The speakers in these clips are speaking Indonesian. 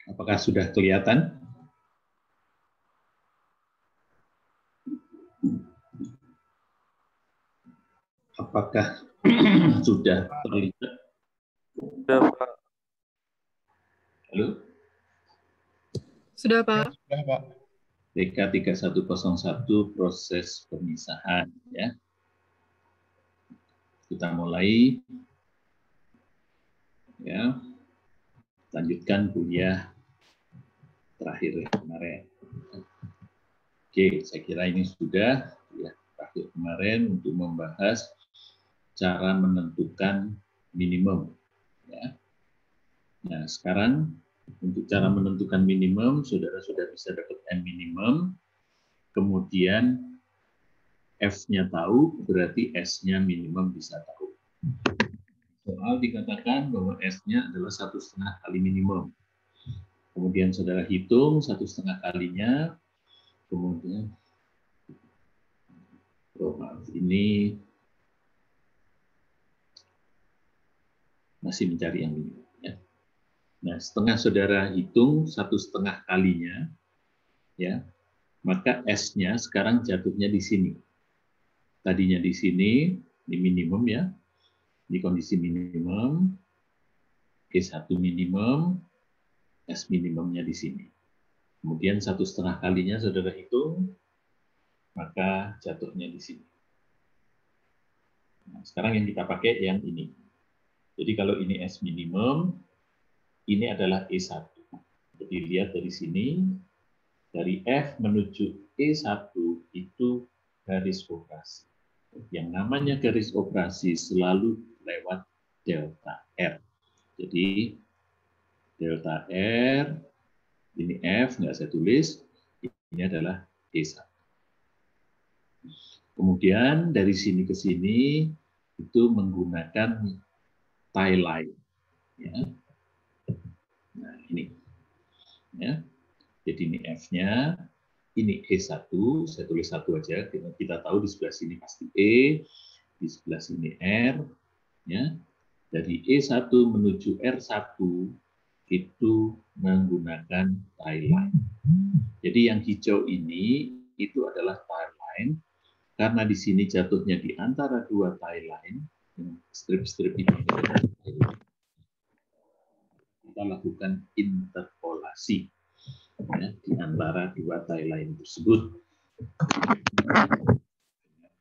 Apakah sudah kelihatan? Apakah sudah terlihat? Sudah, Pak. Halo? Sudah, Pak. Sudah, Pak. DK 3101 proses pemisahan, ya. Kita mulai, ya. Lanjutkan kuliah terakhir kemarin. Oke, saya kira ini sudah ya terakhir kemarin untuk membahas cara menentukan minimum. Ya. Nah, sekarang untuk cara menentukan minimum, saudara sudah bisa dapat M minimum, kemudian F-nya tahu, berarti S-nya minimum bisa tahu. Soal dikatakan bahwa S-nya adalah 1,5 kali minimum. Kemudian saudara hitung 1,5 kalinya, kemudian ini masih mencari yang minimum. Ya. Nah, setengah saudara hitung 1,5 kalinya, ya, maka S-nya sekarang jatuhnya di sini. Tadinya di sini, di minimum ya, di kondisi minimum, E1 minimum, S minimumnya di sini. Kemudian 1,5 kalinya saudara hitung, maka jatuhnya di sini. Nah, sekarang yang kita pakai yang ini. Jadi kalau ini S minimum, ini adalah E1. Jadi lihat dari sini, dari F menuju E1 itu garis operasi. Yang namanya garis operasi selalu lewat delta R. Jadi delta R, ini F, nggak saya tulis, ini adalah E1. Kemudian dari sini ke sini itu menggunakan tie line. Ya. Nah ini, ya. Jadi ini F-nya, ini E1, saya tulis 1 aja, kita tahu di sebelah sini pasti E, di sebelah sini R, ya. Dari E1 menuju R1 itu menggunakan tie line. Jadi yang hijau ini itu adalah tie line, karena di sini jatuhnya di antara dua tie line, strip-strip ini kita lakukan interpolasi ya, di antara dua tie line tersebut.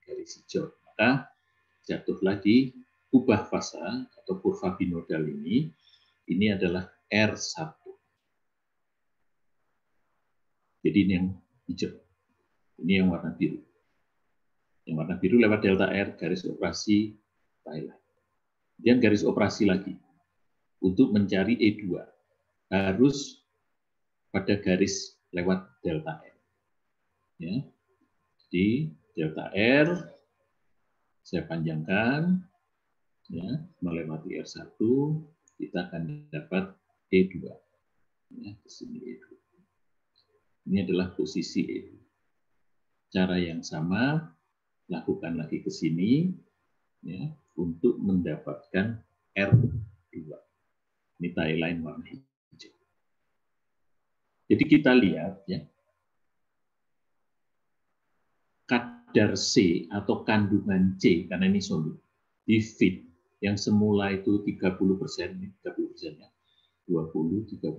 Garis hijau, maka jatuhlah di ubah fasa atau kurva binodal ini adalah R1. Jadi ini yang hijau, ini yang warna biru. Yang warna biru lewat delta R, garis operasi Thailand. Kemudian garis operasi lagi. Untuk mencari E2, harus pada garis lewat delta R. Ya. Jadi delta R, saya panjangkan, ya, melewati R1, kita akan dapat E2. Ya, ke sini E2. Ini adalah posisi E2. Cara yang sama, lakukan lagi ke sini, ya, untuk mendapatkan R2. Ini tie line warna hijau. Jadi kita lihat ya, kadar C atau kandungan C, karena ini solid, di feed yang semula itu 30%, 30% ya, 20, 30,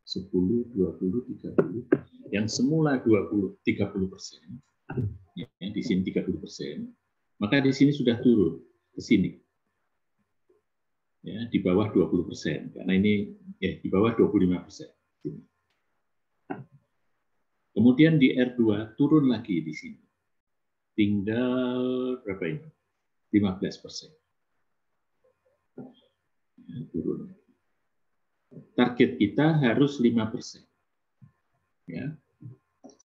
10, 20, 30, yang semula 20, 30%, ya, di sini 30%, maka di sini sudah turun ke sini. Ya, di bawah 20%, karena ini ya di bawah 25%. Kemudian di R2 turun lagi di sini. Tinggal berapa ini? 15%. Ya, turun. Target kita harus 5%. Ya.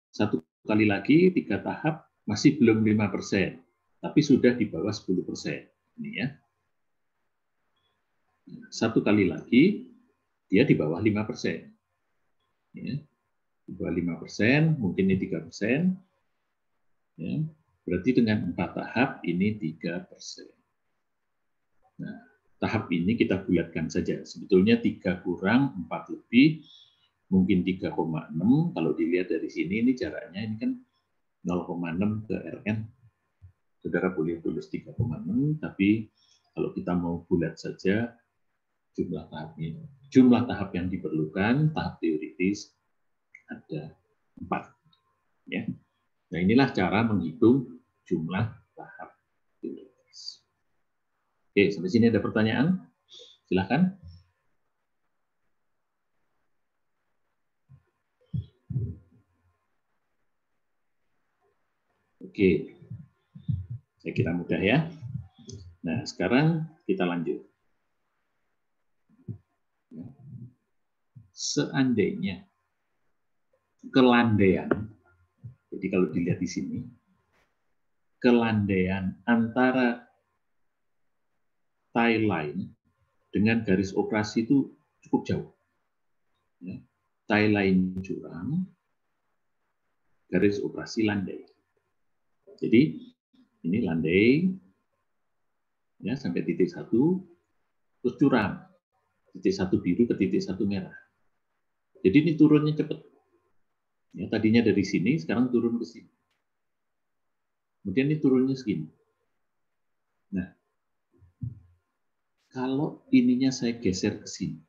Satu kali lagi, 3 tahap, masih belum 5%, tapi sudah di bawah 10%. Ini ya. Satu kali lagi, dia di bawah 5%. Ya. Di bawah 5%, mungkin ini 3%. Ya. Berarti dengan 4 tahap, ini 3%. Nah, tahap ini kita bulatkan saja. Sebetulnya 3 kurang 4 lebih, mungkin 3,6. Kalau dilihat dari sini, ini jaraknya ini kan 0,6 ke Rn. Saudara boleh tulis 3,6, tapi kalau kita mau bulat saja, jumlah tahap yang diperlukan, tahap teoritis ada 4. Ya. Nah, inilah cara menghitung jumlah tahap teoritis. Oke, sampai sini ada pertanyaan? Silakan. Oke, saya kira mudah ya. Nah, sekarang kita lanjut. Seandainya kelandaian, jadi kalau dilihat di sini, kelandaian antara tie line dengan garis operasi itu cukup jauh. Ya. Tie line curang, garis operasi landai. Jadi ini landai, ya, sampai titik 1, terus curam, titik 1 biru ke titik 1 merah. Jadi ini turunnya cepat. Ya, tadinya dari sini, sekarang turun ke sini. Kemudian ini turunnya segini. Nah, kalau ininya saya geser ke sini,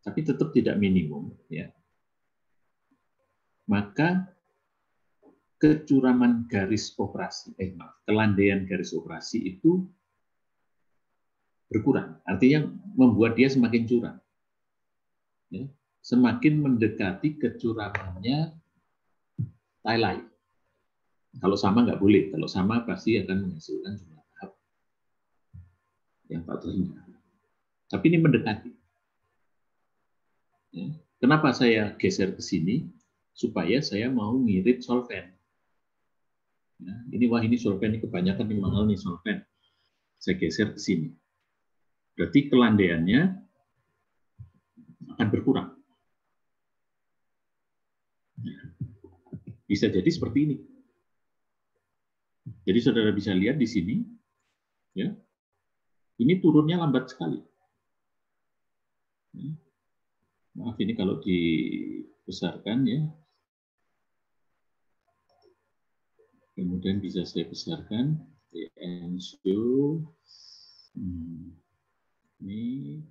tapi tetap tidak minimum, ya, maka kecuraman garis operasi, kelandaian garis operasi itu berkurang. Artinya membuat dia semakin curam. Ya, semakin mendekati kecuramannya tie line. Kalau sama nggak boleh. Kalau sama pasti akan menghasilkan jumlah tahap yang tak terhingga. Tapi ini mendekati. Ya. Kenapa saya geser ke sini? Supaya saya mau ngirit solvent. Ya, ini solvent, ini kebanyakan yang mahal nih solvent. Saya geser ke sini. Berarti kelandaiannya akan berkurang. Bisa jadi seperti ini. Jadi saudara bisa lihat di sini, ya, ini turunnya lambat sekali. Maaf ini kalau dibesarkan ya. Kemudian bisa saya besarkan. And show. Ini.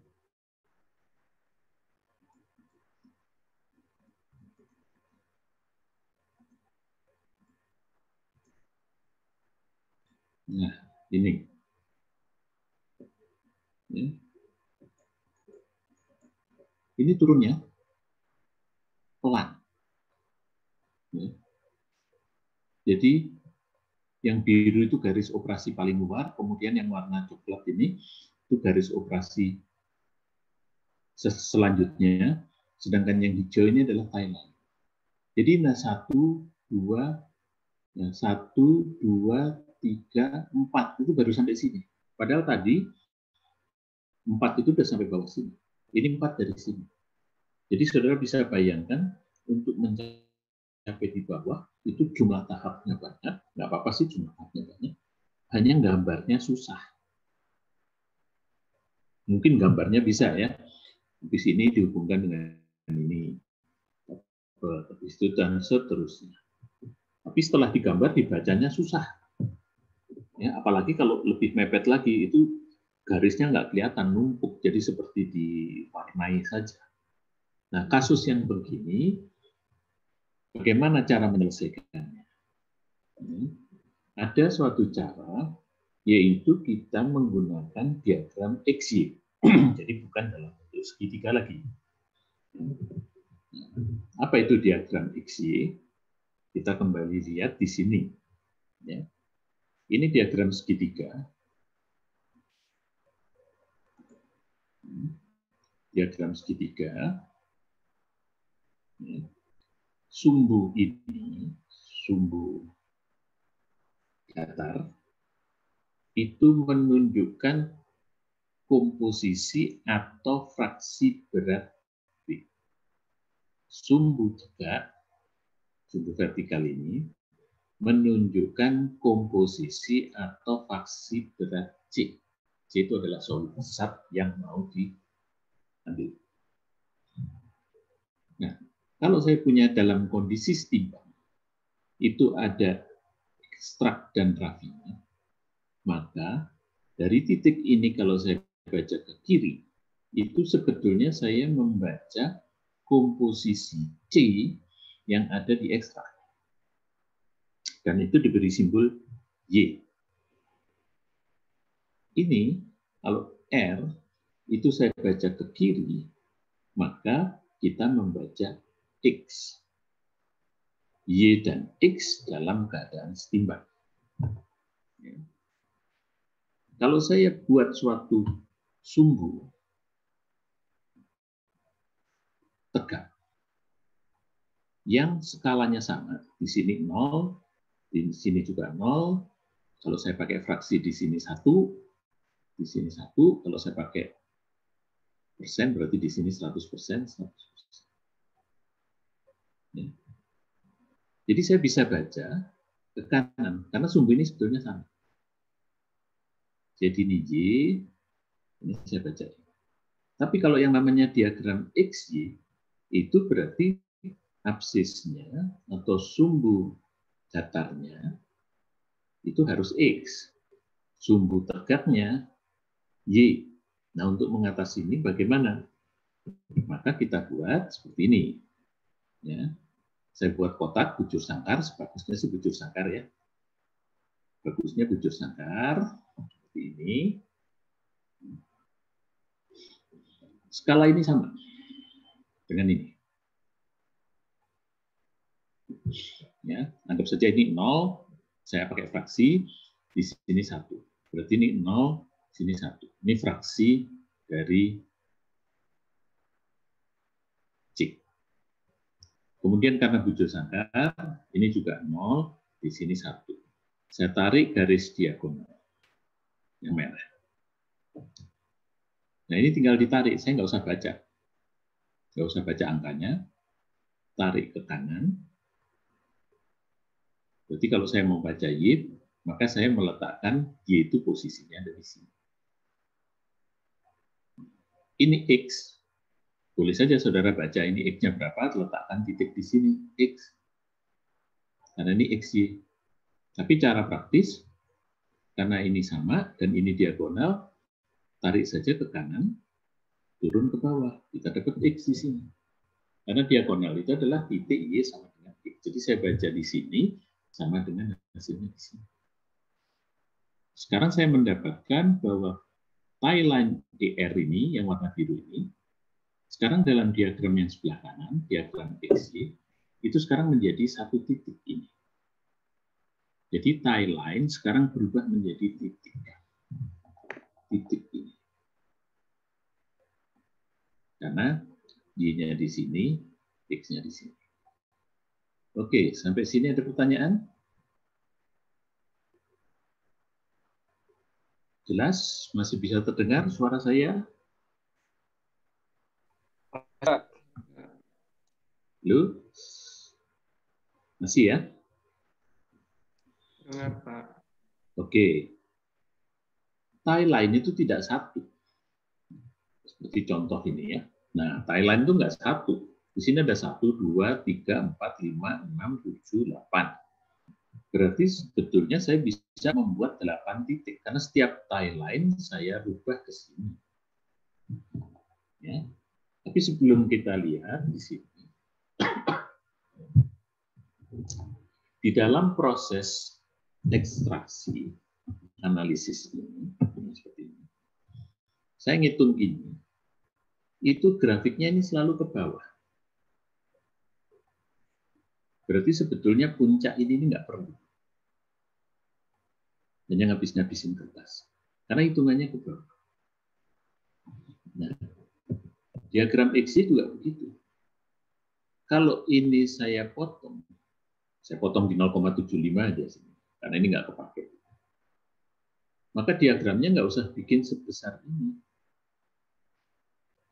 Nah, ini. Ya. Ini turunnya pelan. Ya. Jadi yang biru itu garis operasi paling luar, kemudian yang warna coklat ini itu garis operasi selanjutnya, sedangkan yang hijau ini adalah tie line. Jadi nah 1, 2, 1, 2, 3, 4 itu baru sampai sini. Padahal tadi 4 itu sudah sampai bawah sini. Ini 4 dari sini. Jadi saudara bisa bayangkan untuk mencapai di bawah itu jumlah tahapnya banyak. Nggak apa-apa sih jumlah tahapnya banyak. Hanya gambarnya susah. Mungkin gambarnya bisa ya. Di sini dihubungkan dengan ini. Habis itu dan seterusnya. Tapi setelah digambar dibacanya susah. Ya, apalagi kalau lebih mepet lagi itu garisnya nggak kelihatan numpuk, jadi seperti diwarnai saja. Nah, kasus yang begini, bagaimana cara menyelesaikannya? Ada suatu cara, yaitu kita menggunakan diagram XY. Jadi bukan dalam bentuk segitiga lagi. Apa itu diagram XY? Kita kembali lihat di sini. Ya. Ini diagram segitiga. Diagram segitiga. Sumbu ini, sumbu datar, itu menunjukkan komposisi atau fraksi berat B. Sumbu tegak, sumbu vertikal ini, menunjukkan komposisi atau fraksi berat C. C itu adalah solusi zat yang mau diambil. Nah, kalau saya punya dalam kondisi setimbang, itu ada ekstrak dan raffinat, maka dari titik ini kalau saya baca ke kiri, itu sebetulnya saya membaca komposisi C yang ada di ekstrak. Dan itu diberi simbol Y. Ini, kalau R, itu saya baca ke kiri, maka kita membaca X. Y dan X dalam keadaan setimbang. Ya. Kalau saya buat suatu sumbu tegak yang skalanya sama, di sini 0, di sini juga 0, kalau saya pakai fraksi di sini 1, di sini 1, kalau saya pakai persen berarti di sini 100%, 100%. Ya. Jadi saya bisa baca ke kanan, karena sumbu ini sebetulnya sama. Jadi ini Y, ini saya baca. Tapi kalau yang namanya diagram XY, itu berarti absisnya atau sumbu datarnya itu harus X. Sumbu tegaknya Y. Nah, untuk mengatasi ini bagaimana? Maka kita buat seperti ini. Ya. Saya buat kotak bujur sangkar, sebagusnya sih bujur sangkar ya. Bagusnya bujur sangkar, seperti ini. Skala ini sama dengan ini. Ya, anggap saja ini 0, saya pakai fraksi, di sini 1. Berarti ini 0, sini 1. Ini fraksi dari C. Kemudian karena bujur sangkar, ini juga 0, di sini 1. Saya tarik garis diagonal yang merah. Nah, ini tinggal ditarik, saya nggak usah baca. Nggak usah baca angkanya, tarik ke kanan. Berarti kalau saya mau baca Y, maka saya meletakkan Y itu posisinya dari sini. Ini X. Boleh saja saudara baca ini X-nya berapa, letakkan titik di sini, X. Karena ini XY. Tapi cara praktis, karena ini sama dan ini diagonal, tarik saja ke kanan, turun ke bawah. Kita dapat X di sini. Karena diagonal itu adalah titik Y sama dengan X. Jadi saya baca di sini, sama dengan hasilnya di sini. Sekarang saya mendapatkan bahwa tie line DR ini, yang warna biru ini, sekarang dalam diagram yang sebelah kanan, diagram XY, itu sekarang menjadi satu titik ini. Jadi tie line sekarang berubah menjadi titik. Titik ini. Karena Y-nya di sini, X-nya di sini. Oke, sampai sini ada pertanyaan? Jelas? Masih bisa terdengar suara saya? Halo? Masih ya? Dengar, Pak. Oke. Tie line itu tidak satu. Seperti contoh ini ya. Nah, tie line itu nggak satu. Di sini ada 1, 2, 3, 4, 5, 6, 7, 8. Berarti sebetulnya saya bisa membuat 8 titik. Karena setiap tie line saya rubah ke sini. Ya. Tapi sebelum kita lihat di sini, di dalam proses ekstraksi analisis ini, seperti ini, saya ngitung ini, itu grafiknya ini selalu ke bawah. Berarti sebetulnya puncak ini nggak perlu. Hanya ngabis-ngabisin kertas. Karena hitungannya ke bawah. Nah, diagram XY juga begitu. Kalau ini saya potong di 0,75 aja sih, karena ini nggak kepake. Maka diagramnya nggak usah bikin sebesar ini.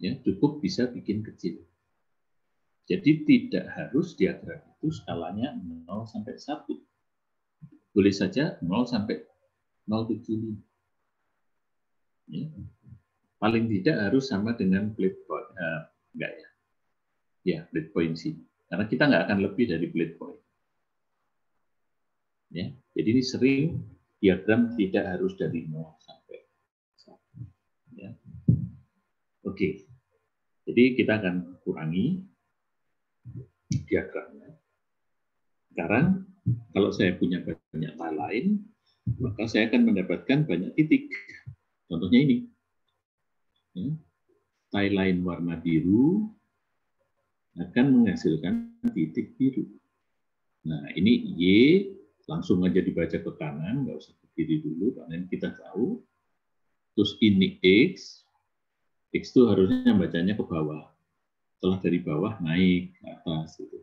Ya, cukup bisa bikin kecil. Jadi tidak harus diagram itu skalanya 0 sampai 1. Boleh saja 0 sampai 0,75. Ya. Paling tidak harus sama dengan plate point. Enggak ya. Ya, plate point sini. Karena kita nggak akan lebih dari plate point. Ya. Jadi ini sering diagram tidak harus dari 0 sampai 1. Ya. Oke. Jadi kita akan kurangi diagramnya. Sekarang kalau saya punya banyak tile lain, maka saya akan mendapatkan banyak titik. Contohnya ini. Ya. Tile line warna biru akan menghasilkan titik biru. Nah, ini Y, langsung aja dibaca ke kanan, nggak usah ke kiri dulu, karena ini kita tahu. Terus ini X itu harusnya bacanya ke bawah. Setelah dari bawah naik ke atas. Gitu.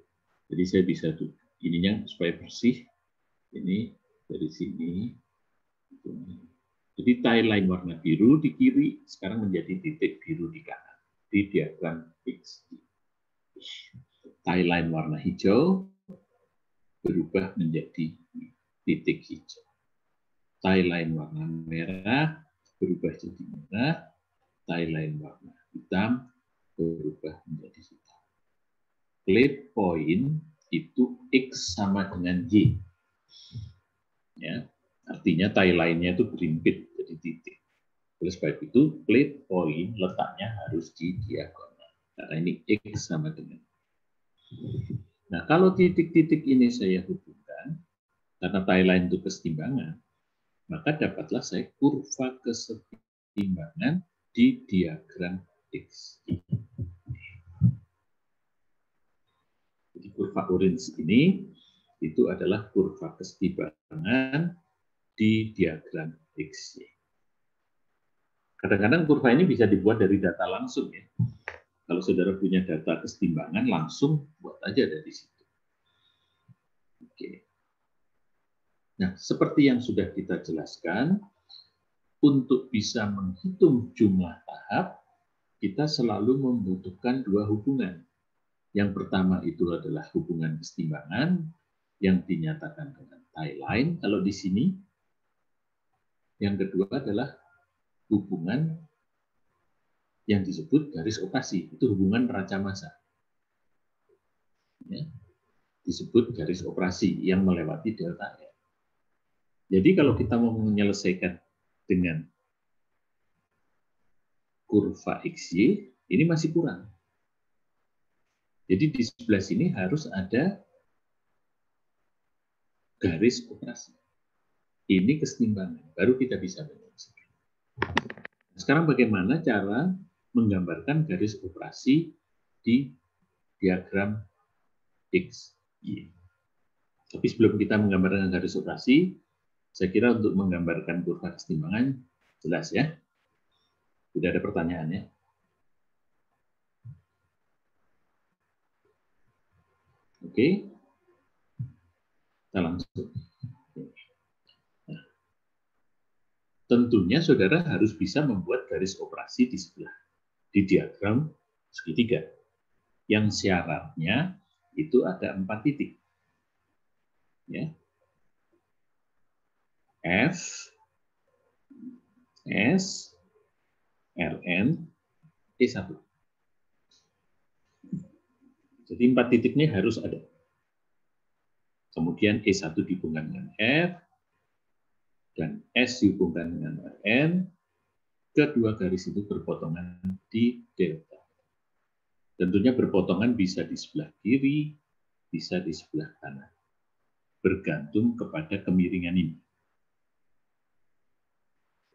Jadi saya bisa tuh, ininya supaya bersih, ini dari sini. Jadi tile line warna biru di kiri, sekarang menjadi titik biru di kanan. Di diagram X. Tile line warna hijau berubah menjadi titik hijau. Tile line warna merah berubah jadi merah. Tile line warna hitam berubah menjadi hitam. Plate point itu X sama dengan Y. Ya, artinya tile line-nya itu berimpit jadi titik. Oleh sebab itu, plate point letaknya harus di diagonal. Karena ini X sama dengan. Nah, kalau titik-titik ini saya hubungkan, karena tile line itu kesetimbangan, maka dapatlah saya kurva kesetimbangan di diagram X. Jadi kurva orange ini itu adalah kurva kesetimbangan di diagram X. Kadang-kadang kurva ini bisa dibuat dari data langsung ya. Kalau saudara punya data kesetimbangan, langsung buat aja dari situ. Oke. Nah, seperti yang sudah kita jelaskan, untuk bisa menghitung jumlah tahap, kita selalu membutuhkan dua hubungan. Yang pertama itu adalah hubungan kesetimbangan yang dinyatakan dengan tile line kalau di sini. Yang kedua adalah hubungan yang disebut garis operasi, itu hubungan neraca massa. Ya, disebut garis operasi yang melewati delta R. Jadi kalau kita mau menyelesaikan dengan kurva XY, ini masih kurang. Jadi di sebelah sini harus ada garis operasi. Ini kesetimbangan, baru kita bisa menyelesaikan. Sekarang bagaimana cara menggambarkan garis operasi di diagram X, Y. Tapi sebelum kita menggambarkan garis operasi, saya kira untuk menggambarkan kurva kesetimbangan jelas ya. Tidak ada pertanyaannya. Oke. Kita langsung. Nah, tentunya saudara harus bisa membuat garis operasi di sebelah di diagram segitiga. Yang syaratnya itu ada 4 titik. Ya. F, S, Ln, E1. Jadi 4 titik ini harus ada. Kemudian E1 dihubungkan dengan F, dan S dihubungkan dengan Rn, kedua garis itu berpotongan di delta. Tentunya berpotongan bisa di sebelah kiri, bisa di sebelah kanan. Bergantung kepada kemiringan ini.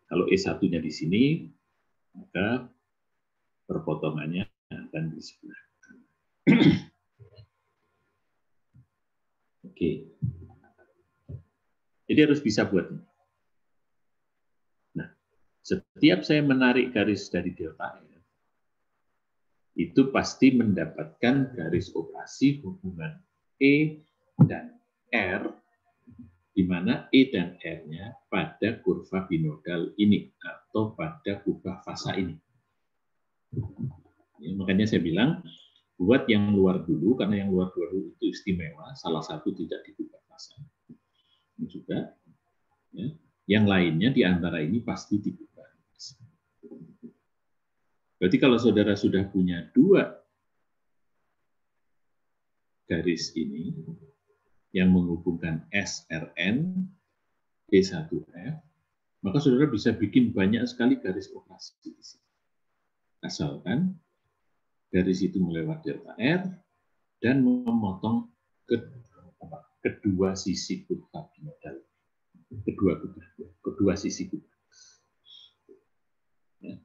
Kalau E1-nya di sini, maka perpotongannya akan di sebelah kanan. Oke. Jadi harus bisa buat ini. Nah, setiap saya menarik garis dari delta R, itu pasti mendapatkan garis operasi hubungan E dan R, di mana E dan R-nya pada kurva binodal ini, atau pada kubah fasa ini. Ya, makanya saya bilang, buat yang luar dulu, karena yang luar dulu itu istimewa, salah satu tidak di kubah fasa. Ini juga, ya. Yang lainnya di antara ini pasti di kubah. Berarti kalau saudara sudah punya dua garis ini yang menghubungkan SRN E1F, maka saudara bisa bikin banyak sekali garis operasi di sini. Asalkan garis itu melewati delta R dan memotong kedua sisi kurva bimodal, kedua sisi kurva. Ya.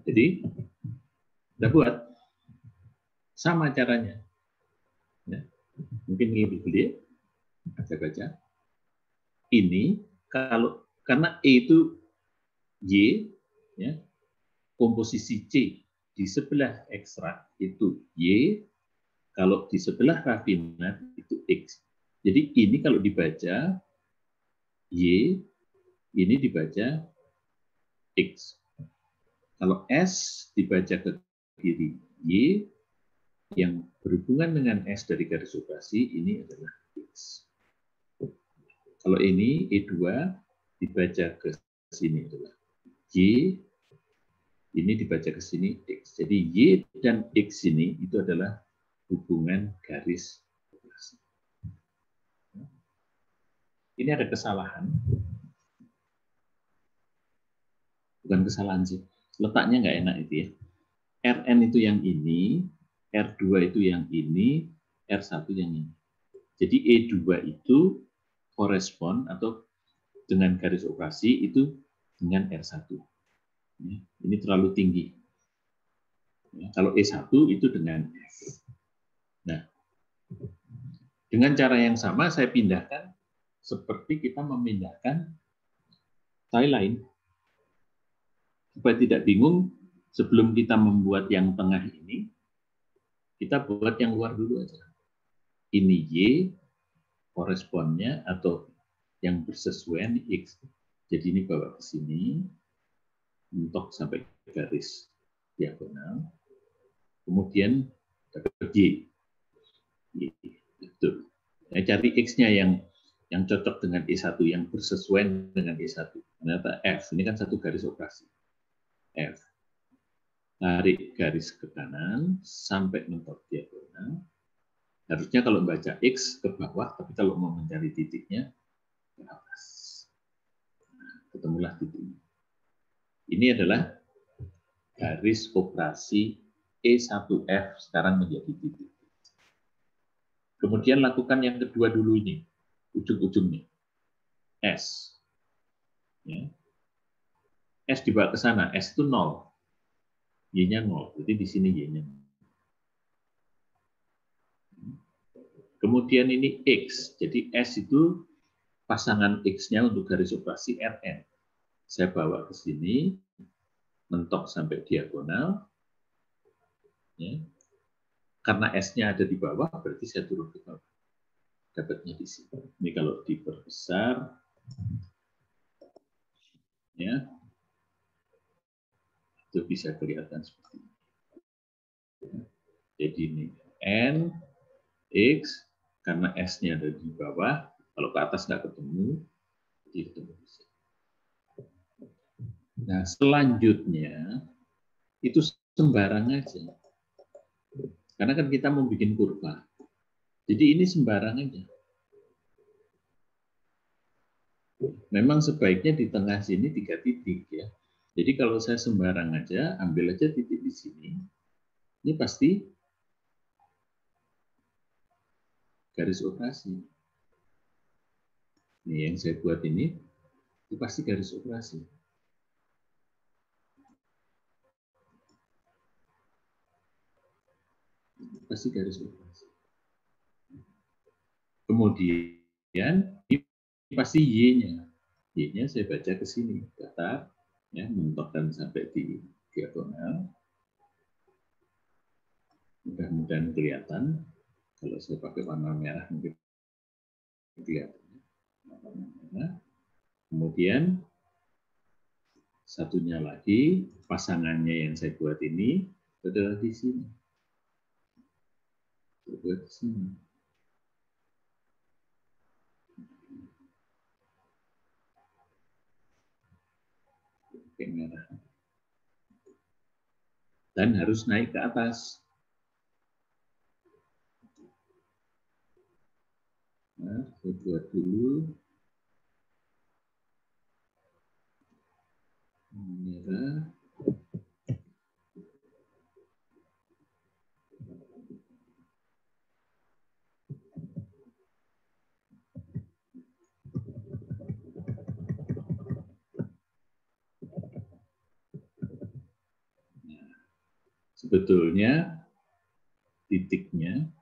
Jadi kita buat sama caranya. Ya. Mungkin ini dulu ya, baca-baca. Ini kalau karena E itu Y, ya, komposisi C di sebelah ekstrak itu Y, kalau di sebelah rafinat itu X. Jadi ini kalau dibaca Y, ini dibaca X. Kalau S dibaca ke kiri Y, yang berhubungan dengan S dari garis operasi, ini adalah X. Kalau ini E2 dibaca ke sini adalah Y, ini dibaca ke sini X. Jadi Y dan X ini itu adalah hubungan garis operasi. Ini ada kesalahan. Bukan kesalahan sih. Letaknya nggak enak itu ya. Rn itu yang ini, R2 itu yang ini, R1 yang ini. Jadi E2 itu korespon atau dengan garis operasi itu dengan R1. Ini terlalu tinggi. Kalau E1 itu dengan F. Nah, dengan cara yang sama saya pindahkan seperti kita memindahkan tile lain. Supaya tidak bingung, sebelum kita membuat yang tengah ini, kita buat yang luar dulu aja. Ini Y, koresponnya atau yang bersesuaian X. Jadi ini bawa ke sini, mentok sampai garis diagonal. Kemudian dapat Y. Itu. Ya, cari X-nya yang cocok dengan E1, yang bersesuaian dengan E1. Ternyata F, ini kan satu garis operasi. F. Tarik garis ke kanan sampai mentok diagonal. Harusnya kalau baca X ke bawah, tapi kalau mau mencari titiknya ke atas. Nah, ketemulah titiknya. Ini adalah garis operasi E1F sekarang menjadi titik. Kemudian lakukan yang kedua dulu ini, ujung-ujungnya. S. Ya. S dibawa ke sana, S itu 0. Y-nya 0, jadi di sini Y-nya 0. Kemudian ini X, jadi S itu pasangan X-nya untuk garis operasi Rn. Saya bawa ke sini, mentok sampai diagonal. Ya. Karena S-nya ada di bawah, berarti saya turun ke bawah. Dapatnya di sini. Ini kalau diperbesar, ya, itu bisa kelihatan seperti ini. Jadi ini N, X, karena S-nya ada di bawah, kalau ke atas nggak ketemu, jadi ketemu di sini. Nah, selanjutnya, itu sembarang aja. Karena kan kita mau bikin kurva. Jadi ini sembarang aja. Memang sebaiknya di tengah sini 3 titik ya. Jadi kalau saya sembarang aja, ambil aja titik di sini. Ini pasti garis operasi. Ini yang saya buat ini, itu pasti garis operasi. Pasti garis operasi. Kemudian ini pasti Y-nya. Y-nya saya baca ke sini, datar, ya, mentokkan sampai di diagonal. Mudah-mudahan kelihatan. Kalau saya pakai warna merah mungkin kelihatan. Warna merah. Kemudian satunya lagi, pasangannya yang saya buat ini adalah di sini. Saya buat di sini. Pakai merah. dan harus naik ke atas. Nah, saya buat dulu. Merah. Sebetulnya titiknya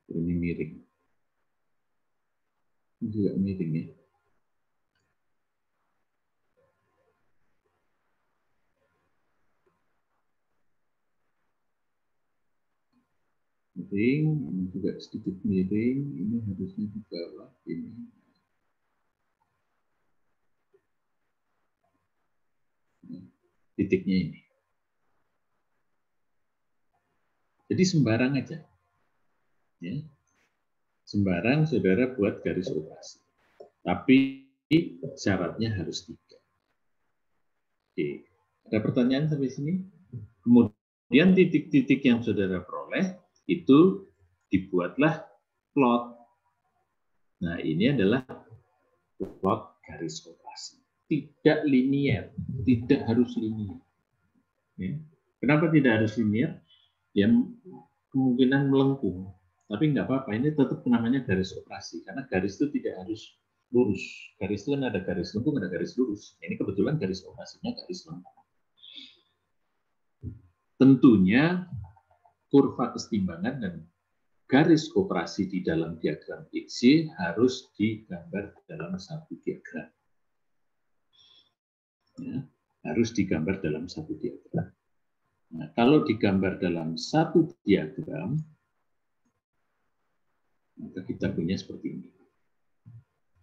ini miring. Ini juga miring ya. Miring, ini juga sedikit miring, ini harusnya di bawah ini. Nah, titiknya ini. Jadi sembarang aja. Ya. Sembarang saudara buat garis operasi. Tapi syaratnya harus 3. Oke. Ada pertanyaan sampai sini? Kemudian titik-titik yang saudara peroleh itu dibuatlah plot. Nah, ini adalah plot garis operasi. Tidak linier, tidak harus linier. Ya. Kenapa tidak harus linier? Ya, kemungkinan melengkung. Tapi nggak apa-apa, ini tetap namanya garis operasi. Karena garis itu tidak harus lurus. Garis itu kan ada garis lengkung, ada garis lurus. Ini kebetulan garis operasinya garis lengkung. Tentunya kurva kesetimbangan dan garis operasi di dalam diagram XY harus digambar dalam satu diagram. Ya, harus digambar dalam satu diagram. Nah, kalau digambar dalam satu diagram, maka kita punya seperti ini.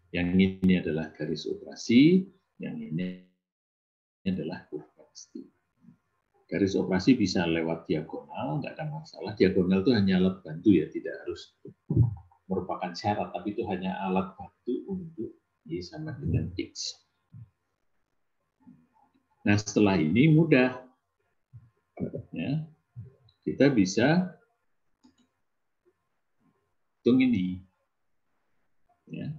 Yang ini adalah garis operasi, yang ini adalah kurva kesetimbangan. Garis operasi bisa lewat diagonal, nggak ada masalah. Diagonal itu hanya alat bantu ya, tidak harus merupakan syarat, tapi itu hanya alat bantu untuk Y sama dengan X. Nah, setelah ini mudah. Ya, kita bisa hitung ini. Ya.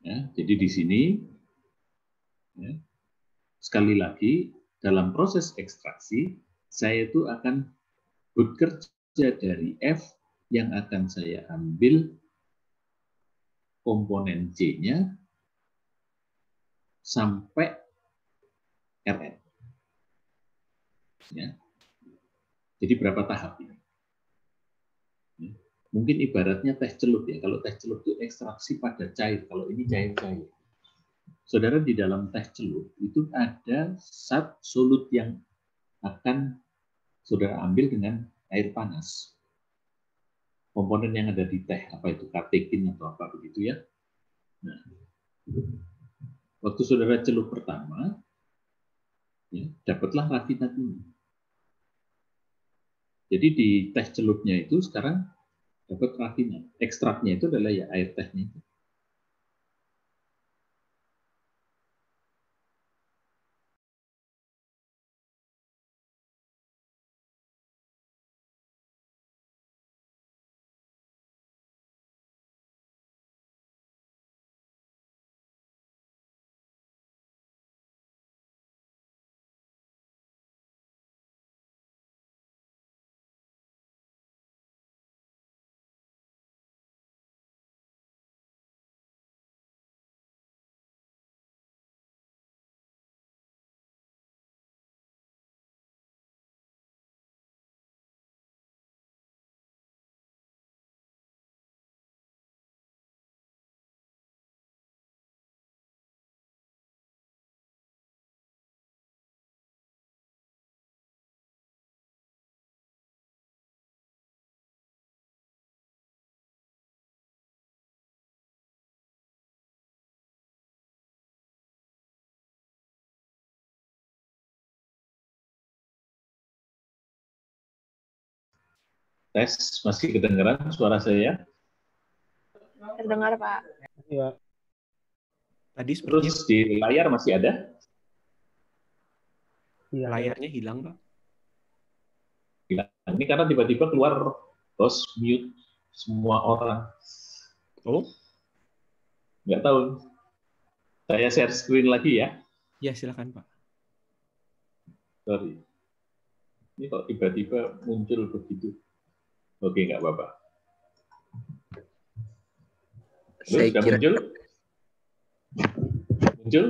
Ya, jadi di sini, ya, sekali lagi, dalam proses ekstraksi, saya itu akan bekerja dari F yang akan saya ambil komponen C-nya sampai Rn. Ya. Jadi berapa tahap ini? Ya. Mungkin ibaratnya teh celup ya. Kalau teh celup itu ekstraksi pada cair. Kalau ini cair-cair. Saudara, di dalam teh celup itu ada zat solut yang akan saudara ambil dengan air panas. Komponen yang ada di teh, apa itu katekin atau apa begitu ya. Nah, waktu saudara celup pertama, ya, dapatlah rafinat ini. Jadi di teh celupnya itu sekarang dapat rafinat. Ekstraknya itu adalah ya air tehnya itu. Tes, masih kedengaran suara saya? Terdengar, Pak. Iya. Tadi sepertinya Terus di layar masih ada? Iya. layarnya hilang, Pak. Ini karena tiba-tiba keluar host mute semua orang. Oh, Nggak tahu. Saya share screen lagi ya. ya silakan, Pak. Sorry. Ini kok tiba-tiba muncul begitu. Oke, nggak apa-apa. Halo, Saya sudah kira muncul? Muncul?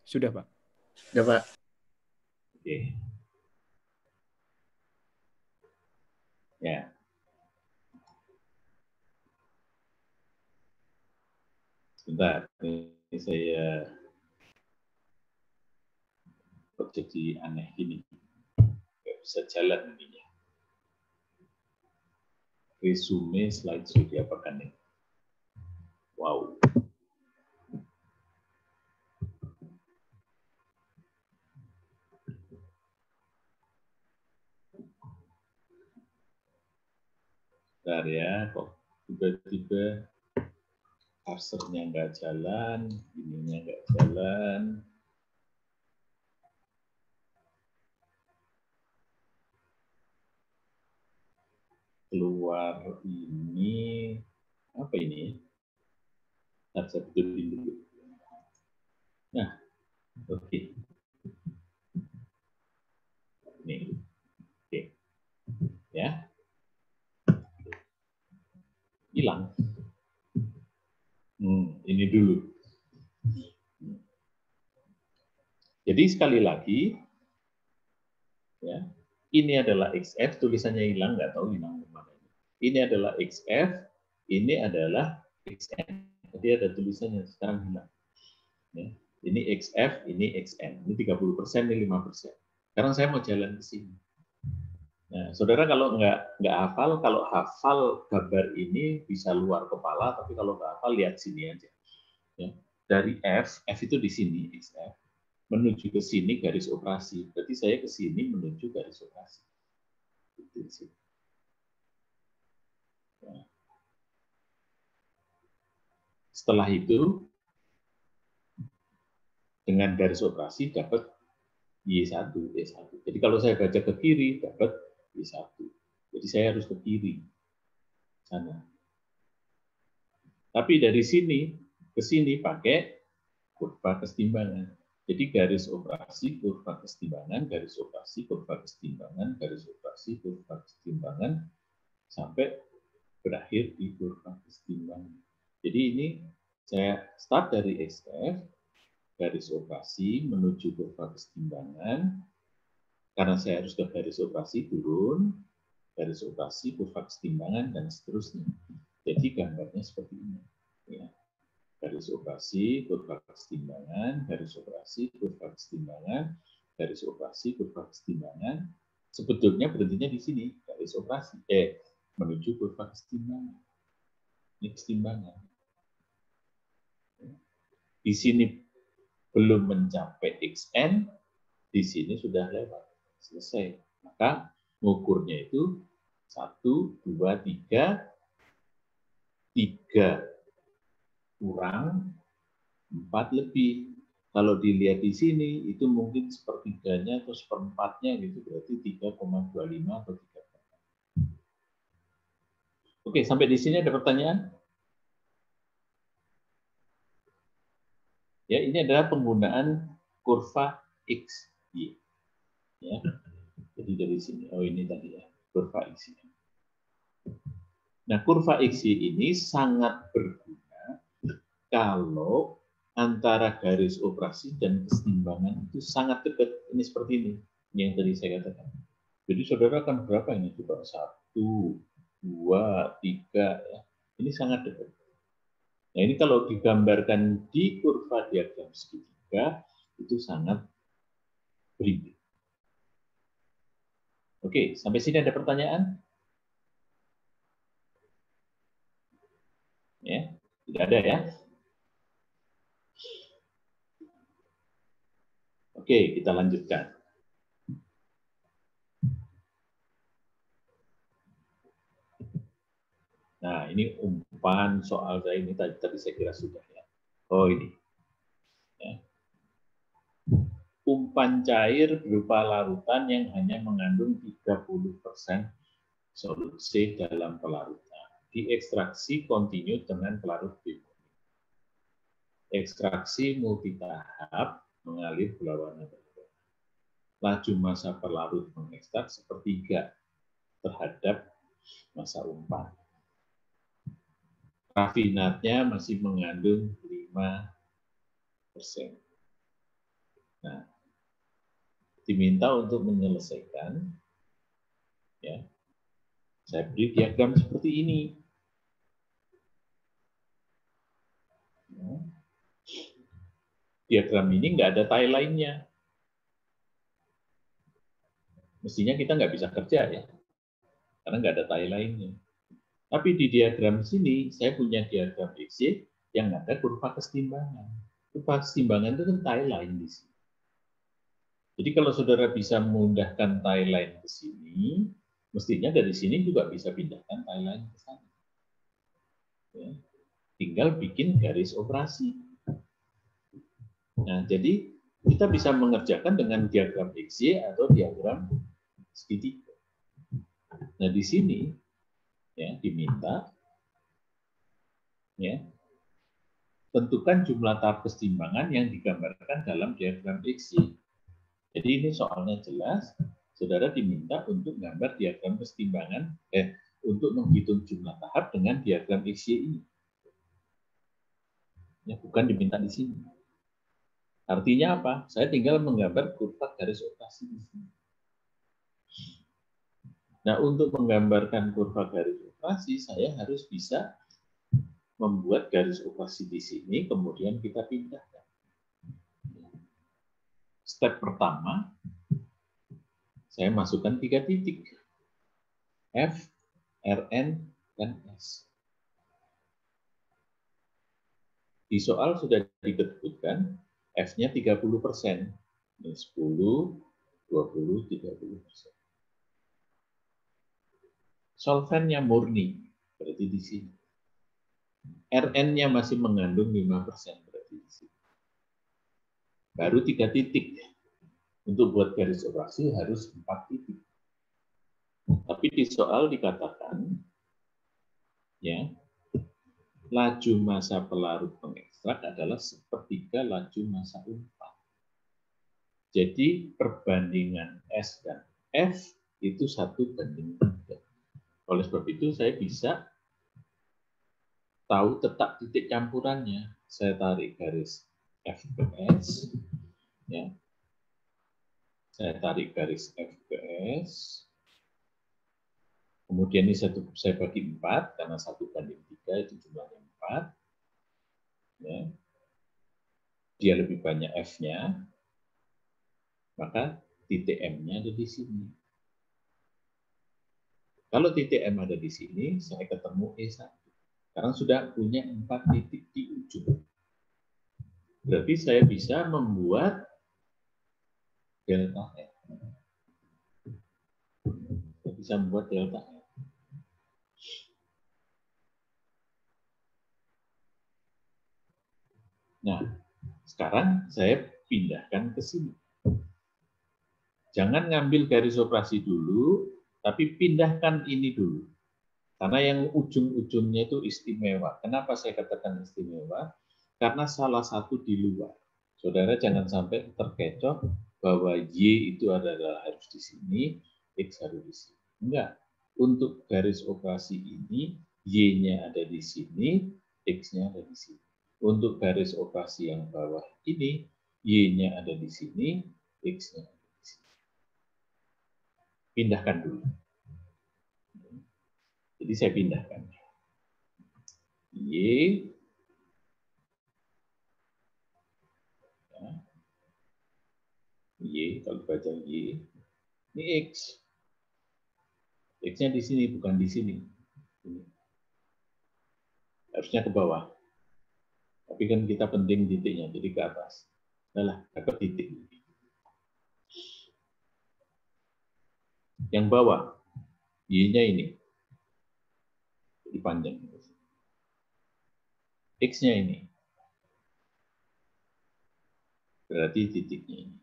Sudah, Pak. ya Pak. Oke. Ya. Sebentar, ini saya kok jadi aneh gini. Nggak bisa jalan ininya. Resume slideshow diapakan ini? Wow. Bentar ya, kok tiba-tiba cursornya nggak jalan, ininya nggak jalan. Keluar ini, apa ini? Saya betulin dulu. Nah, oke. Ini, oke. Ya. Hilang. Ini dulu. Jadi sekali lagi, ya, ini adalah XF, tulisannya hilang, nggak tahu hilang kemana. Ini adalah XF, ini adalah XN. Jadi ada tulisannya sekarang hilang. Ya. Ini XF, ini XN. Ini 30%, ini 5%. Sekarang saya mau jalan ke sini. Nah, saudara kalau nggak hafal, kalau hafal gambar ini bisa luar kepala, tapi kalau nggak hafal lihat sini aja. Ya. Dari F itu di sini XF, menuju ke sini garis operasi. Berarti saya ke sini menuju garis operasi. Itu. Ya. Setelah itu, dengan garis operasi dapat Y1, Y1. Jadi kalau saya baca ke kiri, dapat Y1. Jadi saya harus ke kiri. Sana. Tapi dari sini ke sini pakai kurva kesetimbangan. Jadi garis operasi, kurva kesetimbangan, garis operasi, kurva kesetimbangan, garis operasi, kurva kesetimbangan, sampai berakhir di kurva kesetimbangan. Jadi ini saya start dari XF, garis operasi menuju kurva kesetimbangan, karena saya harus ke garis operasi turun, garis operasi, kurva kesetimbangan, dan seterusnya. Jadi gambarnya seperti ini. Ya. Garis operasi, kurva kesetimbangan, garis operasi, kurva kesetimbangan, garis operasi, kurva kesetimbangan. Sebetulnya berhentinya di sini, garis operasi, menuju kurva kesetimbangan. Ini kesetimbangan. Di sini belum mencapai XN, di sini sudah lewat. Selesai. Maka mengukurnya itu 1, 2, 3, 3 kurang, 4 lebih. Kalau dilihat di sini, itu mungkin sepertiganya atau seperempatnya, gitu, berarti 3,25 atau 3. Oke, sampai di sini ada pertanyaan? Ya, ini adalah penggunaan kurva X, Y. Ya. Jadi dari sini, oh ini tadi ya, kurva X, Y. Nah, kurva X, Y ini sangat berguna kalau antara garis operasi dan kesetimbangan itu sangat dekat. Ini seperti ini, yang tadi saya katakan. Jadi saudara akan berapa ini? Coba 1, 2, 3, ya. Ini sangat dekat. Nah ini kalau digambarkan di kurva diagram segitiga, itu sangat berimbang. Oke, sampai sini ada pertanyaan? Ya, tidak ada ya? Oke, kita lanjutkan. Nah, ini umpan soal saya ini tadi saya kira sudah ya. Oh, ini. Ya. Umpan cair berupa larutan yang hanya mengandung 30% solut C dalam pelarutnya. Diekstraksi kontinu dengan pelarut B. Ekstraksi multitahap mengalir berlawanan. Laju masa pelarut mengekstrak sepertiga terhadap masa umpan. Rafinatnya masih mengandung 5%. Nah, diminta untuk menyelesaikan, ya, saya beri diagram seperti ini. Diagram ini nggak ada tie line-nya. Mestinya kita nggak bisa kerja ya, karena nggak ada tie line-nya. Tapi di diagram sini, saya punya diagram XY yang ada kurva kesetimbangan. Kurva kesetimbangan itu kan tie line di sini. Jadi kalau saudara bisa memindahkan tie line ke sini, mestinya dari sini juga bisa pindahkan tie line ke sana. Ya. Tinggal bikin garis operasi. Nah, jadi kita bisa mengerjakan dengan diagram XY atau diagram segitiga. Nah, di sini ya diminta ya tentukan jumlah tahap kesetimbangan yang digambarkan dalam diagram XY. Jadi ini soalnya jelas, saudara diminta untuk gambar diagram kesetimbangan untuk menghitung jumlah tahap dengan diagram XY ini. Ya, bukan diminta di sini. Artinya apa? Saya tinggal menggambar kurva garis operasi di sini. Nah, untuk menggambarkan kurva garis operasi, saya harus bisa membuat garis operasi di sini, kemudian kita pindahkan. Step pertama, saya masukkan 3 titik. F, Rn, dan S. Di soal sudah disebutkan F-nya 30%. Ini 10, 20, 30%. Solvennya murni, berarti di sini. Rn-nya masih mengandung 5%, berarti di sini. Baru 3 titik. Untuk buat garis operasi harus 4 titik. Tapi di soal dikatakan, ya, laju masa pelarut pengekstrak adalah sepertiga laju masa umpan. Jadi perbandingan S dan F itu 1:3. Oleh sebab itu saya bisa tahu tetap titik campurannya. Saya tarik garis FPS, ya. Saya tarik garis FPS. Kemudian ini saya bagi 4 karena 1:3 itu jumlahnya 4. Ya. Dia lebih banyak F-nya, maka titik M-nya ada di sini. Kalau titik M ada di sini, saya ketemu E1. Karena sudah punya 4 titik di ujung. Berarti saya bisa membuat delta R. Saya bisa membuat delta R. Nah, sekarang saya pindahkan ke sini. Jangan ngambil garis operasi dulu, tapi pindahkan ini dulu. Karena yang ujung-ujungnya itu istimewa. Kenapa saya katakan istimewa? Karena salah satu di luar. Saudara jangan sampai terkecoh bahwa Y itu adalah harus di sini, X harus di sini. Enggak. Untuk garis operasi ini, Y-nya ada di sini, X-nya ada di sini. Untuk garis operasi yang bawah ini, Y-nya ada di sini, X-nya ada di sini. Pindahkan dulu. Jadi saya pindahkan. Y, ya. Y, kalau baca Y, ini X. X-nya di sini, bukan di sini. Harusnya ke bawah. Tapi kan kita penting titiknya, jadi ke atas. Nah, dapat titik. Yang bawah, Y-nya ini. Jadi panjang. X-nya ini. Berarti titiknya ini.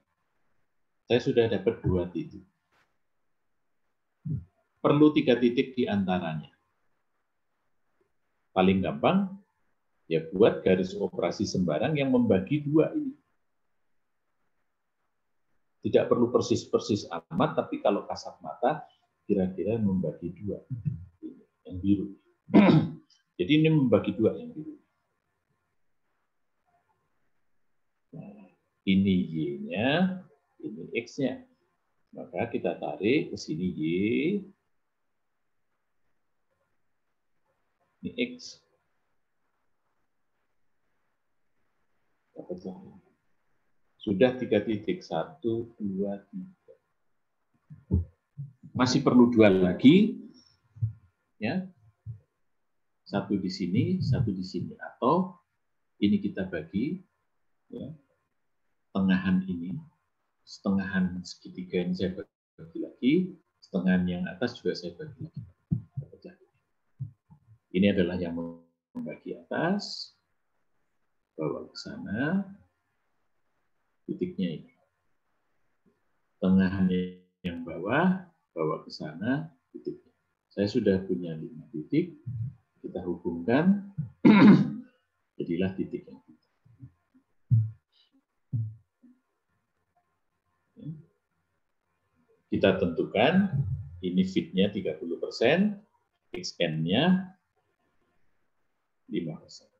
Saya sudah dapat 2 titik. Perlu 3 titik di antaranya. Paling gampang, ya buat garis operasi sembarang yang membagi 2 ini. Tidak perlu persis-persis amat, tapi kalau kasat mata, kira-kira membagi 2. Yang biru. Jadi ini membagi 2 yang biru. Nah, ini Y-nya, ini X-nya. Maka kita tarik ke sini Y, ini X. Dapatlah. Sudah 3 titik, 1, 2, 3. Masih perlu 2 lagi, ya. 1 di sini, 1 di sini. Atau ini kita bagi, ya, tengahan ini, setengahan segitiga ini saya bagi lagi, setengahan yang atas juga saya bagi lagi. Ini adalah yang membagi atas, bawa ke sana, titiknya ini. Tengahannya yang bawah, bawa ke sana, titiknya. Saya sudah punya 5 titik, kita hubungkan, jadilah titik yang kita. Kita tentukan, ini fitnya 30%, XN-nya 5%.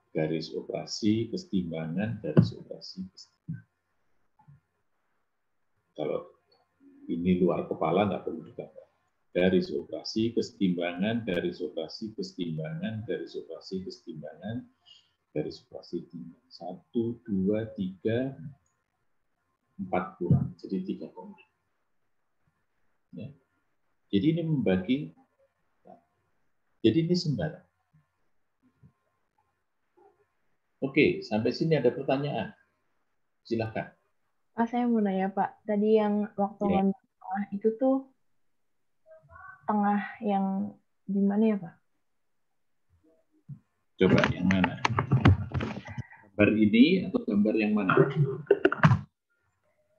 Garis operasi kesetimbangan, garis operasi kesetimbangan. Kalau ini luar kepala nggak perlu digambar. Garis operasi kesetimbangan, garis operasi kesetimbangan, garis operasi kesetimbangan, garis operasi timbangan. 1, 2, 3, 4 kurang, jadi 3 koma. Ya. Jadi ini membagi, jadi ini sembarang. Oke, sampai sini ada pertanyaan. Silakan. Pak, saya mau nanya, Pak. Tadi yang waktu Ya. ngambil tengah itu tuh tengah yang gimana ya, Pak? Coba yang mana? Gambar ini atau gambar yang mana?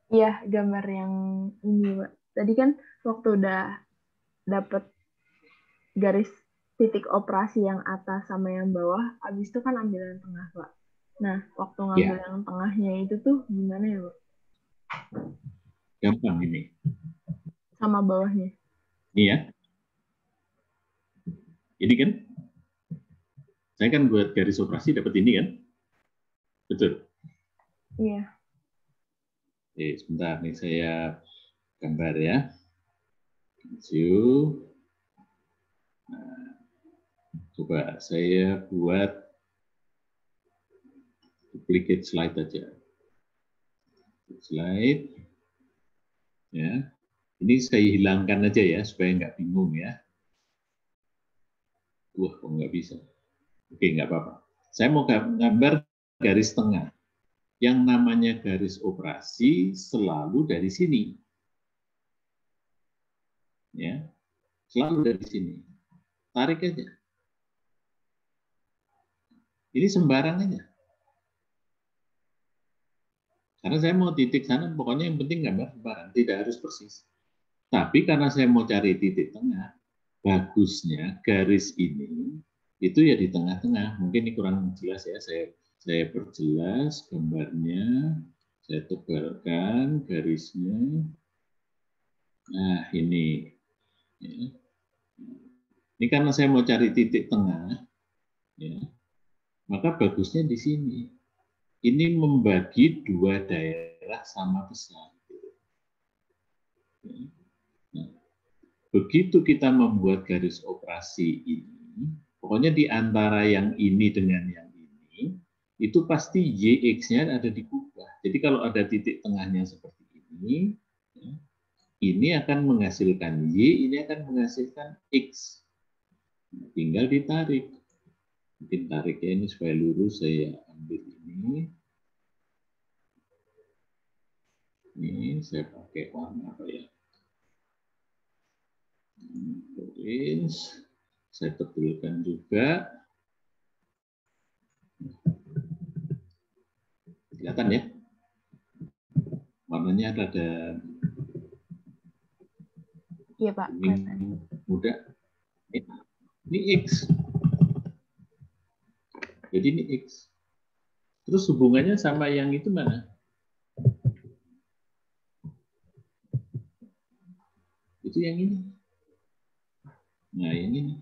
Iya, gambar yang ini, Pak. Tadi kan waktu udah dapet garis titik operasi yang atas sama yang bawah, habis itu kan ambil yang tengah, Pak. Nah, waktu ngambil Ya. yang tengahnya itu tuh gimana ya, Pak? Gampang ini. Sama bawahnya. Ini ya. Ini kan. Saya kan buat garis operasi dapat ini kan. Betul. Iya. Oke, sebentar nih saya gambar ya. Maju. Nah, coba saya buat duplicate slide aja. Slide. Ya. Ini saya hilangkan aja ya supaya nggak bingung ya. Wah, kok nggak bisa. Oke, nggak apa-apa. Saya mau gambar garis tengah. Yang namanya garis operasi selalu dari sini. Ya, selalu dari sini. Tarik aja. Ini sembarang aja. Karena saya mau titik sana, pokoknya yang penting gambar sembarang, tidak harus persis. Tapi karena saya mau cari titik tengah, bagusnya garis ini itu ya di tengah-tengah. Mungkin ini kurang jelas ya, saya perjelas gambarnya, saya tebalkan garisnya. Nah, ini. Ya. Ini karena saya mau cari titik tengah, ya, maka bagusnya di sini. Ini membagi 2 daerah sama besar. Nah, begitu kita membuat garis operasi ini, pokoknya di antara yang ini dengan yang ini, itu pasti YX-nya ada dikubah. Jadi kalau ada titik tengahnya seperti ini, ya, ini akan menghasilkan Y, ini akan menghasilkan X. Tinggal ditarik. Mungkin tariknya ini supaya lurus, saya ambil ini. Ini saya pakai warna apa ya? Tulis, saya betulkan juga. Kelihatan ya? Warnanya ada Iya, Pak. kuning muda. Ini X. Jadi ini X. Terus hubungannya sama yang itu mana? Itu yang ini. Nah, yang ini.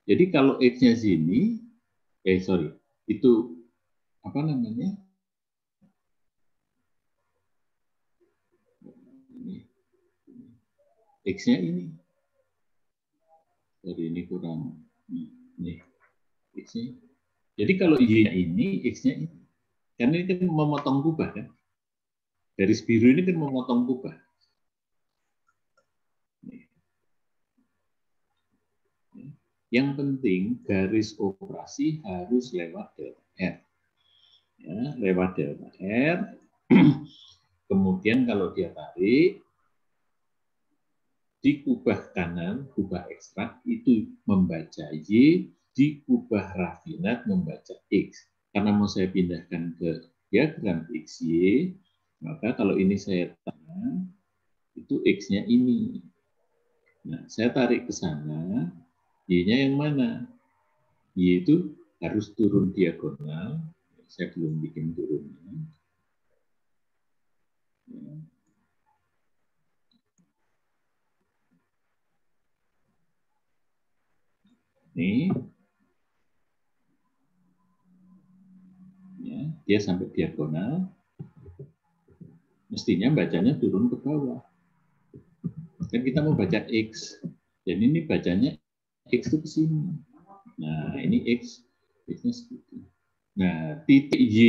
Jadi kalau X-nya sini, itu apa namanya? X-nya ini. Jadi ini kurang. Nih, X-nya. Jadi kalau Y-nya ini, X-nya ini. Karena ini kan memotong kubah kan. Garis biru ini kan memotong kubah. Yang penting garis operasi harus lewat delta R. Ya, lewat delta R. Kemudian kalau dia tarik, di kubah kanan, kubah ekstrak itu membaca Y, di kubah rafinat membaca X. Karena mau saya pindahkan ke diagram XY, maka kalau ini saya tanya, itu X-nya ini. Nah, saya tarik ke sana, Y-nya yang mana? Y itu harus turun diagonal. Saya belum bikin turunnya. Nih, ya, dia sampai diagonal. Mestinya bacanya turun ke bawah. Kan kita mau baca X. Jadi ini bacanya X itu ke sini. Nah, ini X. X-nya segitu. Nah, titik Y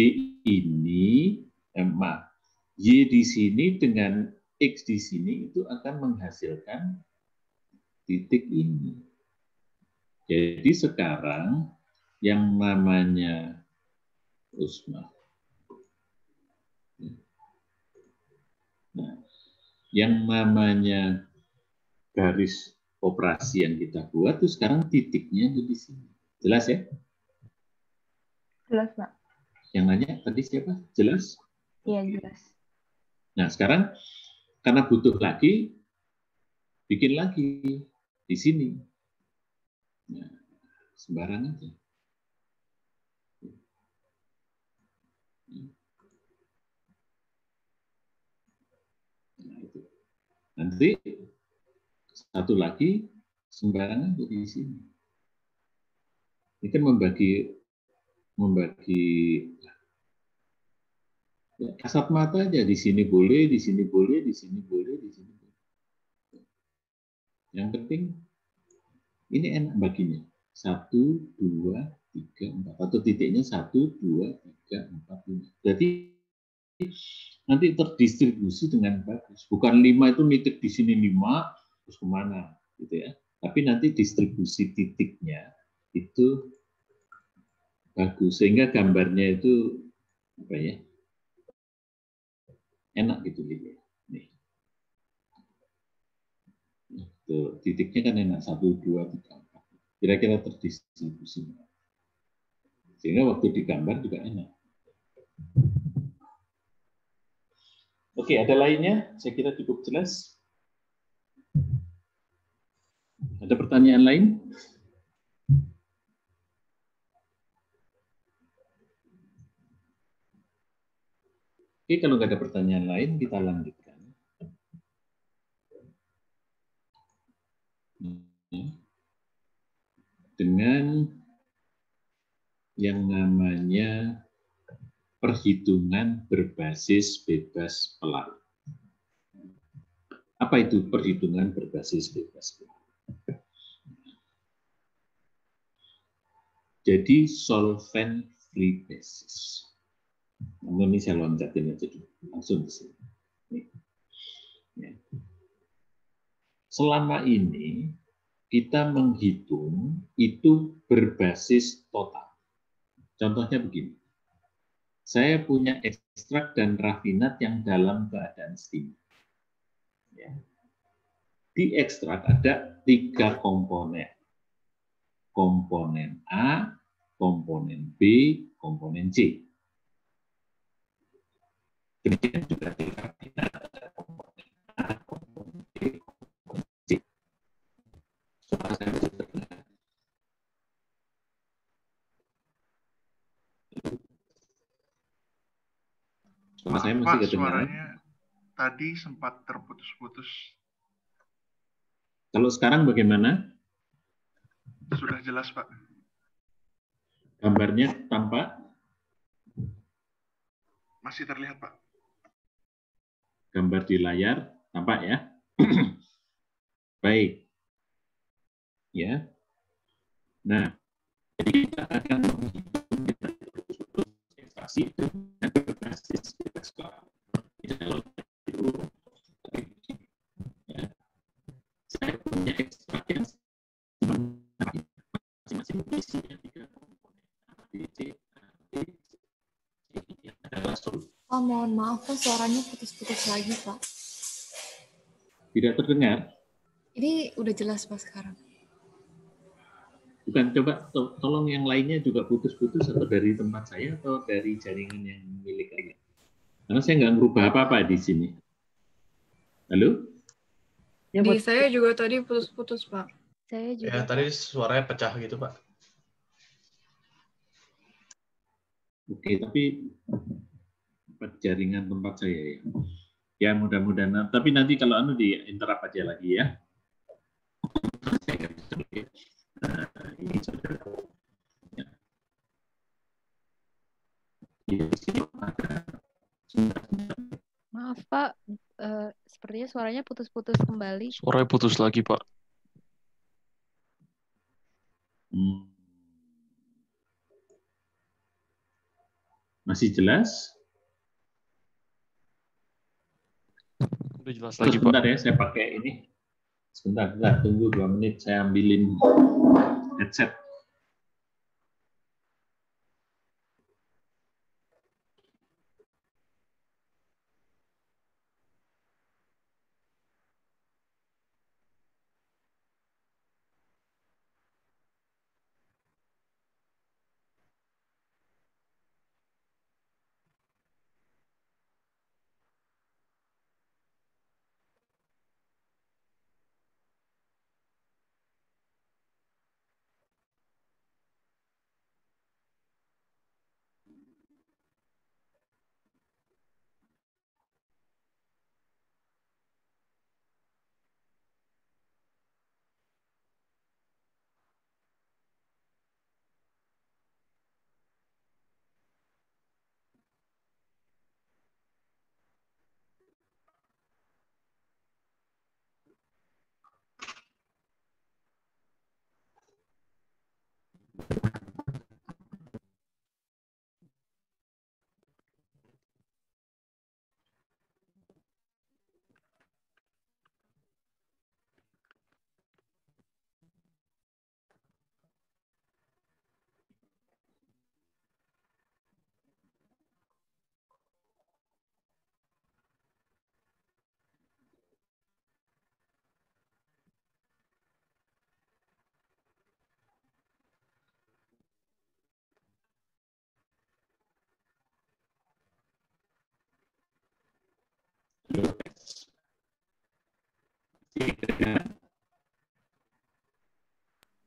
ini, Y di sini dengan X di sini itu akan menghasilkan titik ini. Jadi sekarang yang namanya nah, yang namanya garis operasi yang kita buat itu sekarang titiknya ada di sini. Jelas ya? Jelas, Pak. Yang nanya tadi siapa? Jelas? Iya, jelas. Nah, sekarang karena butuh lagi, bikin lagi di sini. Nah, sembarang aja. Nah, itu. Nanti satu lagi sembarangan jadi di sini. Ini kan membagi ya, kasat mata aja, di sini boleh, di sini boleh, di sini boleh, di sini boleh. Yang penting ini enak baginya. 1, 2, 3, 4. Atau titiknya 1, 2, 3, 4, 5. Jadi nanti terdistribusi dengan bagus. Bukan 5 itu nitik di sini 5, terus kemana, gitu ya. Tapi nanti distribusi titiknya itu bagus, sehingga gambarnya itu apa ya, enak gitu lihat. Nih. Tuh, titiknya kan enak 1, 2, 3, 4. Kira-kira terdistribusi. Sehingga waktu digambar juga enak. Oke, ada lainnya? Saya kira cukup jelas. Ada pertanyaan lain? Oke, kalau nggak ada pertanyaan lain, kita lanjutkan. Dengan yang namanya perhitungan berbasis bebas pelarut. Apa itu perhitungan berbasis bebas pelarut? Jadi solvent free basis. Namun ini saya loncatin aja dulu, langsung ke sini. Selama ini kita menghitung itu berbasis total. Contohnya begini. Saya punya ekstrak dan rafinat yang dalam keadaan steam. Ya. Di ekstrak ada 3 komponen. Komponen A, komponen B, komponen C. Demikian juga di rafinat ada komponen A, komponen B, komponen C. Suara saya masih terdengar. Suara saya masih Pak, kedengaran. suaranya tadi sempat terputus-putus. Kalau sekarang bagaimana? Sudah jelas, Pak. Gambarnya tampak? Masih terlihat, Pak. Gambar di layar tampak ya? Baik. Ya. Nah, jadi kita akan menghitung ekstraksi dengan berbasis ekstrak. Kalau itu, ya, saya punya ekstrak yang masing-masing isinya 3 komponen A, B, C, A, B, C. Ini adalah solusi. Pak, mohon maaf, Pak, suaranya putus-putus lagi, Pak. Tidak terdengar? Ini udah jelas, Pak, sekarang. Bukan, coba tolong yang lainnya juga putus-putus atau dari tempat saya atau dari jaringan yang milik saya. Karena saya nggak merubah apa-apa di sini. Halo? Di saya juga tadi putus-putus, Pak. Saya Ya, juga. tadi suaranya pecah gitu, Pak. Oke, tapi jaringan tempat saya ya. Ya mudah-mudahan. Tapi nanti kalau di interrupt aja lagi ya. Nah, ini saudara. Ya. Di sini ada Maaf Pak, sepertinya suaranya putus-putus kembali. Suaranya putus lagi, Pak. Masih jelas? Udah jelas lagi, Pak. Sebentar ya, saya pakai ini. Sebentar, tunggu 2 menit, saya ambilin headset.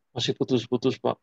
Masih putus-putus, Pak.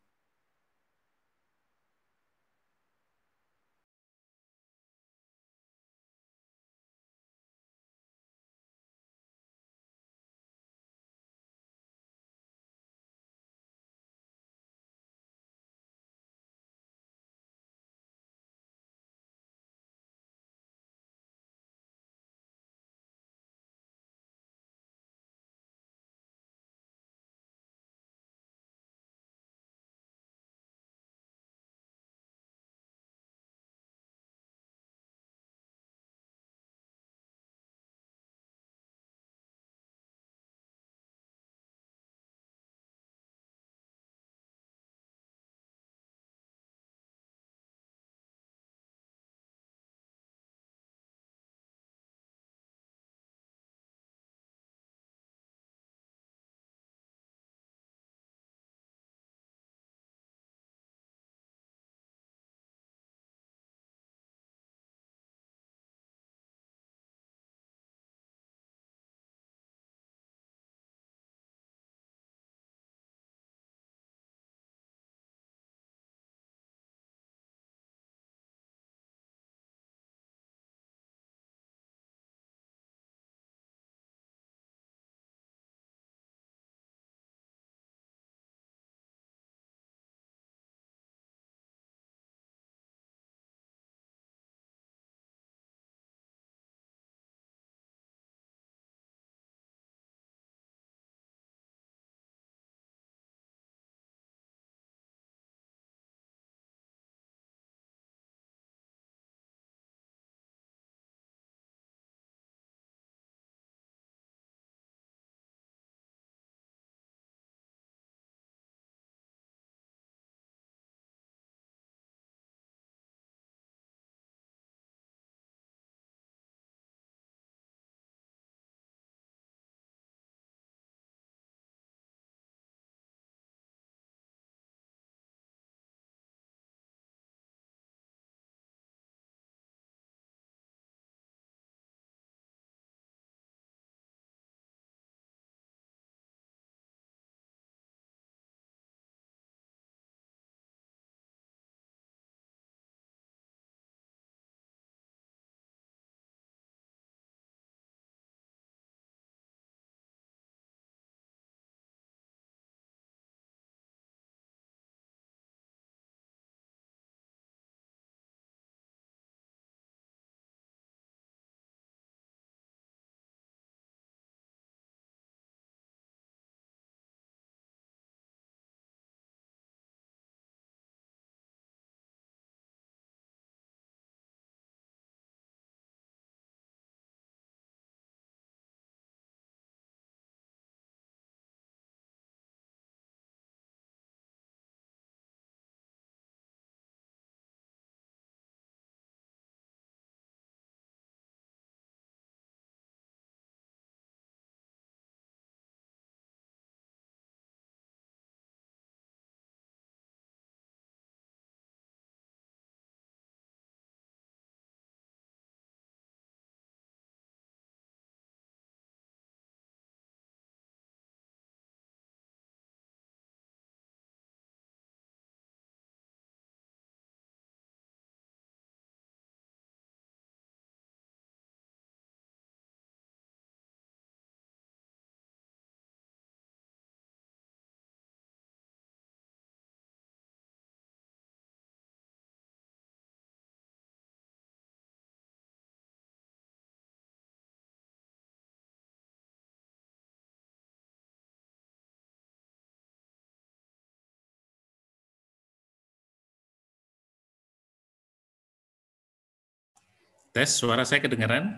Tes, suara saya kedengaran?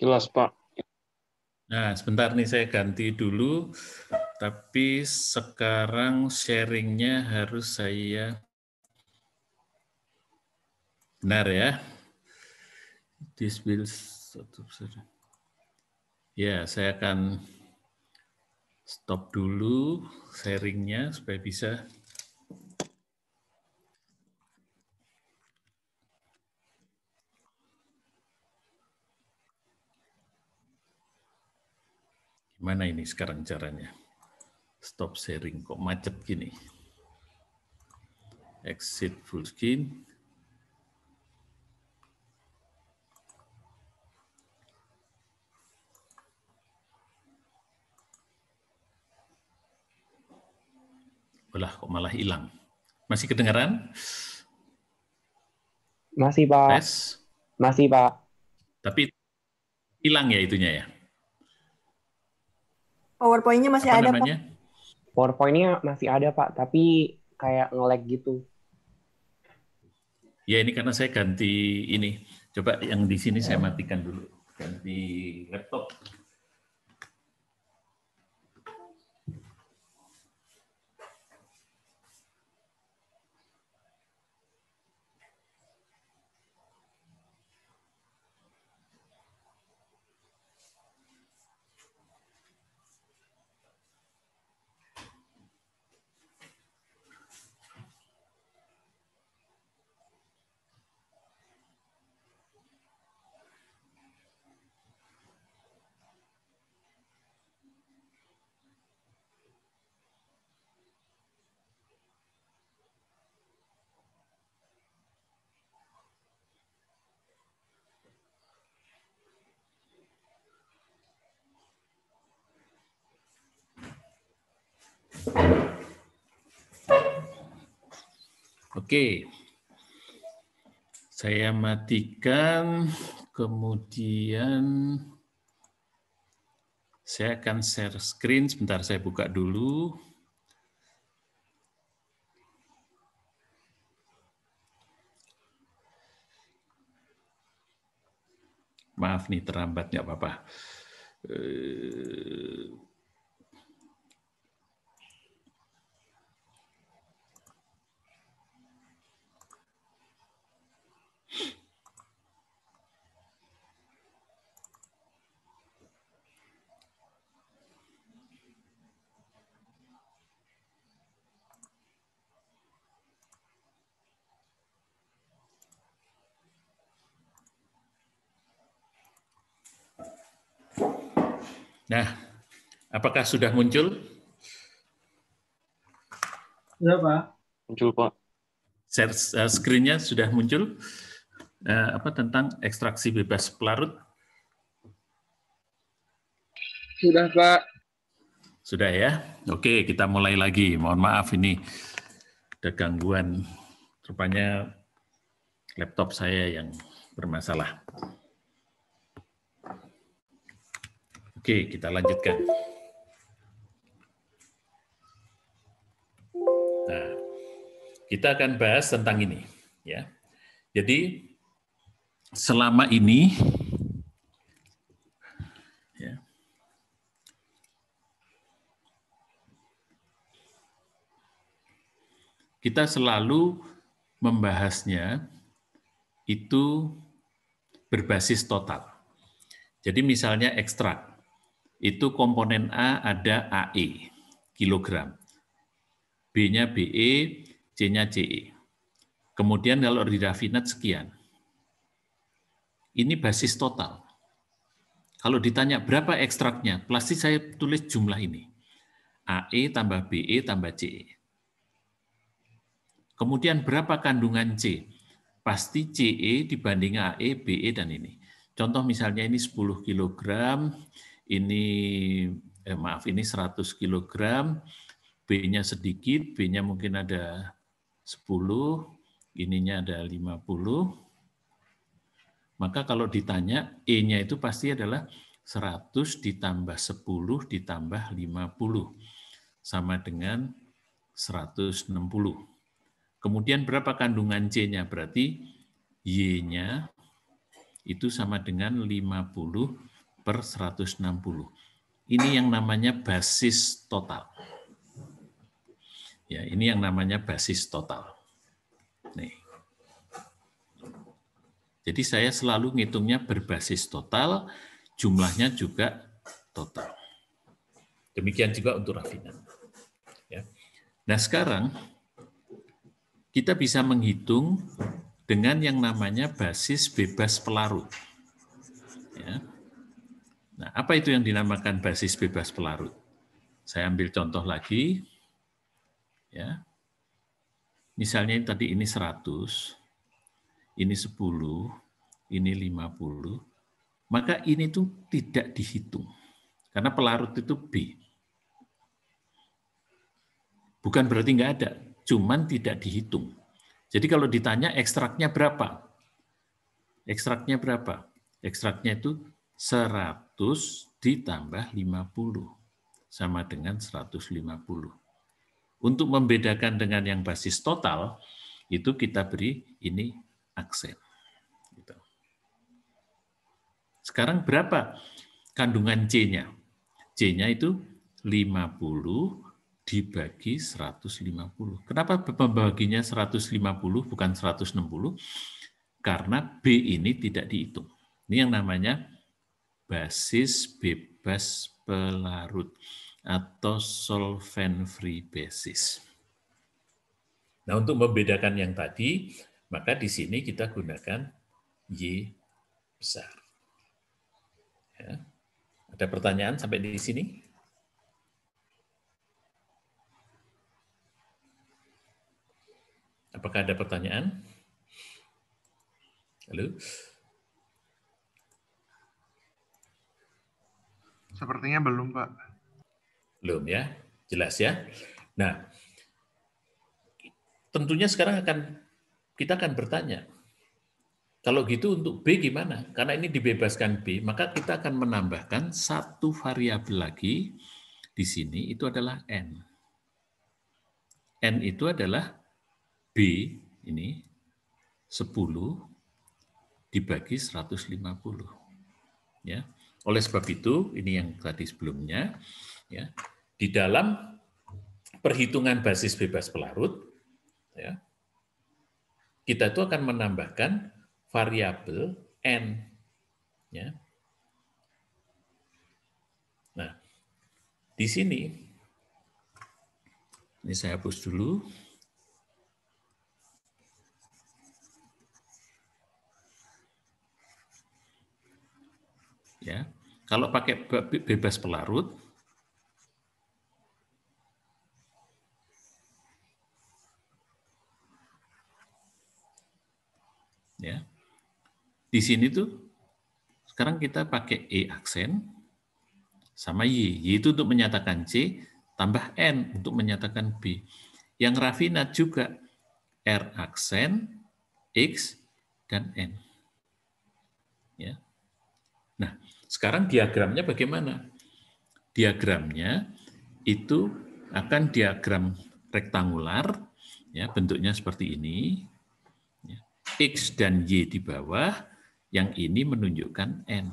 Jelas, Pak. Nah, sebentar nih saya ganti dulu, tapi sekarang sharingnya harus saya benar ya. This will ya, saya akan stop dulu sharingnya supaya bisa. Gimana ini sekarang caranya? Stop sharing, kok macet gini? Exit full screen. Belah, kok malah hilang. Masih kedengaran? Masih, Pak. Tes? Masih, Pak. Tapi hilang ya itunya ya? PowerPoint-nya masih Apa ada, namanya? Pak. PowerPoint-nya masih ada, Pak, tapi kayak nge-lag gitu. Ya ini karena saya ganti ini. Coba yang di sini saya matikan dulu. Ganti laptop. Oke, saya matikan, kemudian saya akan share screen. Sebentar saya buka dulu. Maaf nih terlambat, nggak apa-apa. Nah, apakah sudah muncul? Ya, Pak. Muncul, Pak. Share screen-nya sudah muncul. Apa tentang ekstraksi bebas pelarut? Sudah, Pak. Sudah ya? Oke, kita mulai lagi. Mohon maaf ini ada gangguan. Rupanya laptop saya yang bermasalah. Oke, kita lanjutkan. Nah, kita akan bahas tentang ini, ya. Jadi selama ini, ya, kita selalu membahasnya itu berbasis total. Jadi misalnya ekstrak. Itu komponen A ada AE, kilogram. B-nya BE, C-nya CE. Kemudian kalau dirafinat sekian. Ini basis total. Kalau ditanya berapa ekstraknya, pasti saya tulis jumlah ini. AE tambah BE tambah CE. Kemudian berapa kandungan C? Pasti CE dibanding AE, BE, dan ini. Contoh misalnya ini 10 kilogram, ini ini 100 kg, B-nya sedikit, B-nya mungkin ada 10, ininya ada 50. Maka kalau ditanya, E-nya itu pasti adalah 100 ditambah 10 ditambah 50, sama dengan 160. Kemudian berapa kandungan C-nya? Berarti Y-nya itu sama dengan 50/160. Ini yang namanya basis total. Ya, ini yang namanya basis total. Nih. Jadi saya selalu ngitungnya berbasis total, jumlahnya juga total. Demikian juga untuk rafinat. Ya. Nah sekarang kita bisa menghitung dengan yang namanya basis bebas pelarut. Ya. Nah, apa itu yang dinamakan basis bebas pelarut? Saya ambil contoh lagi. Ya. Misalnya tadi ini 100, ini 10, ini 50, maka ini tuh tidak dihitung. Karena pelarut itu B. Bukan berarti nggak ada, cuman tidak dihitung. Jadi kalau ditanya ekstraknya berapa? Ekstraknya berapa? Ekstraknya itu 100 ditambah 50, sama dengan 150. Untuk membedakan dengan yang basis total, itu kita beri ini aksen. Sekarang berapa kandungan C-nya? C-nya itu 50 dibagi 150. Kenapa pembaginya 150 bukan 160? Karena B ini tidak dihitung. Ini yang namanya basis bebas pelarut atau solvent-free basis. Nah, untuk membedakan yang tadi, maka di sini kita gunakan Y besar. Ya. Ada pertanyaan sampai di sini? Apakah ada pertanyaan? Halo? Sepertinya belum, Pak. Belum ya? Jelas ya? Nah, tentunya sekarang kita akan bertanya, kalau gitu untuk B gimana? Karena ini dibebaskan B, maka kita akan menambahkan satu variabel lagi di sini, itu adalah N. N itu adalah B, ini 10 dibagi 150. Ya. Oleh sebab itu, ini yang tadi sebelumnya, ya, di dalam perhitungan basis bebas pelarut, ya, kita itu akan menambahkan variabel N. Ya. Nah, di sini, ini saya hapus dulu. Ya, kalau pakai bebas pelarut, ya, di sini tuh sekarang kita pakai E aksen sama Y. Y itu untuk menyatakan C, tambah N untuk menyatakan B. Yang rafinat juga R aksen, X, dan N. Ya. Nah, sekarang diagramnya bagaimana? Diagramnya itu akan diagram rektangular, ya, bentuknya seperti ini. Ya. X dan Y di bawah, yang ini menunjukkan N.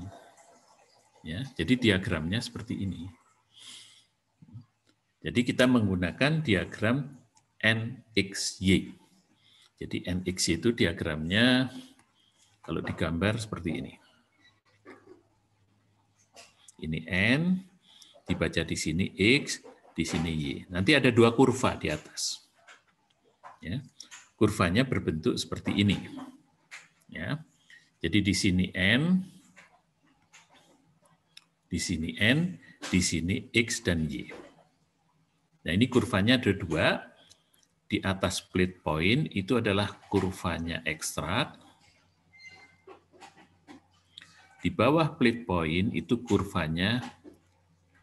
Ya, jadi diagramnya seperti ini. Jadi kita menggunakan diagram NXY. Jadi NXY itu diagramnya kalau digambar seperti ini. Ini N, dibaca di sini X, di sini Y. Nanti ada dua kurva di atas. Ya, kurvanya berbentuk seperti ini. Ya, jadi di sini N, di sini N, di sini X dan Y. Nah ini kurvanya ada dua. Di atas split point itu adalah kurvanya ekstrak. Di bawah split point itu kurvanya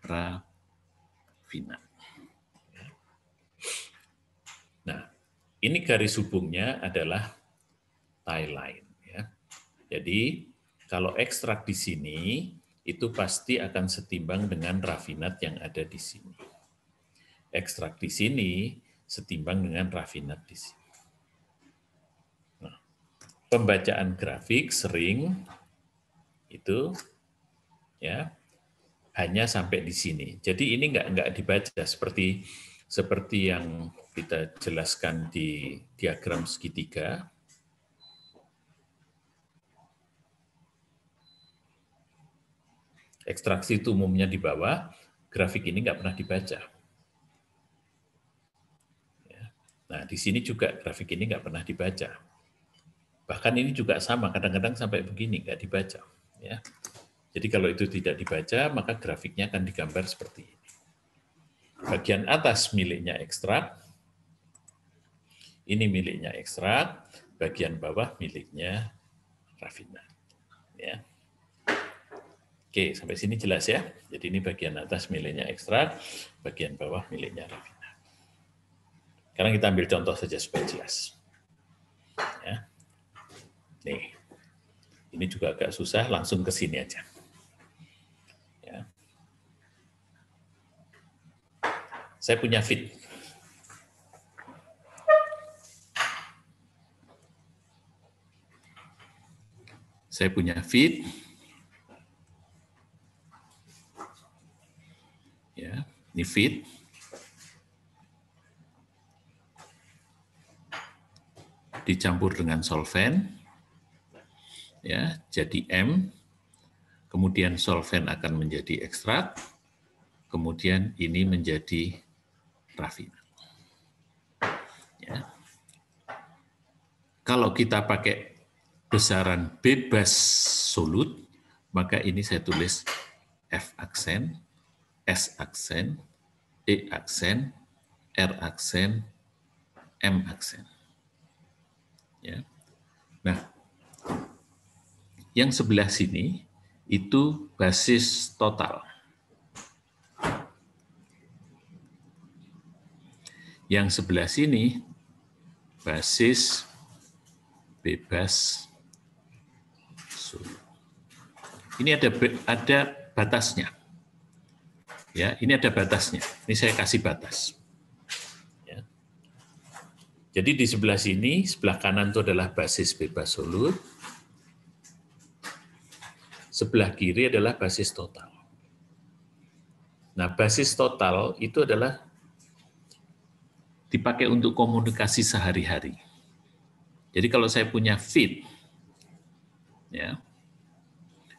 rafinat. Nah, ini garis hubungnya adalah tie line. Ya. Jadi, kalau ekstrak di sini, itu pasti akan setimbang dengan rafinat yang ada di sini. Ekstrak di sini setimbang dengan rafinat di sini. Nah, pembacaan grafik sering itu ya hanya sampai di sini. Jadi ini nggak dibaca seperti yang kita jelaskan di diagram segitiga. Ekstraksi itu umumnya di bawah, grafik ini nggak pernah dibaca. Nah, di sini juga grafik ini nggak pernah dibaca. Bahkan ini juga sama, kadang-kadang sampai begini, nggak dibaca. Ya. Jadi kalau itu tidak dibaca, maka grafiknya akan digambar seperti ini. Bagian atas miliknya ekstrak, ini miliknya ekstrak, bagian bawah miliknya Raffina. Ya. Oke, sampai sini jelas ya. Jadi ini bagian atas miliknya ekstrak, bagian bawah miliknya Raffina. Sekarang kita ambil contoh saja supaya jelas. Ya. Nih, ini juga agak susah, langsung ke sini aja. Ya. Saya punya feed. Saya punya feed. Ya, ini feed. Dicampur dengan solvent. Ya, jadi M. Kemudian solvent akan menjadi ekstrak. Kemudian ini menjadi Raffina. Ya. Kalau kita pakai besaran bebas solut, maka ini saya tulis F aksen, S aksen, E aksen, R aksen, M aksen. Ya. Nah, yang sebelah sini itu basis total. Yang sebelah sini basis bebas solut. Ini ada batasnya. Ya, ini ada batasnya. Ini saya kasih batas. Ya. Jadi di sebelah sini, sebelah kanan itu adalah basis bebas solut. Sebelah kiri adalah basis total. Nah, basis total itu adalah dipakai untuk komunikasi sehari-hari. Jadi kalau saya punya feed, ya,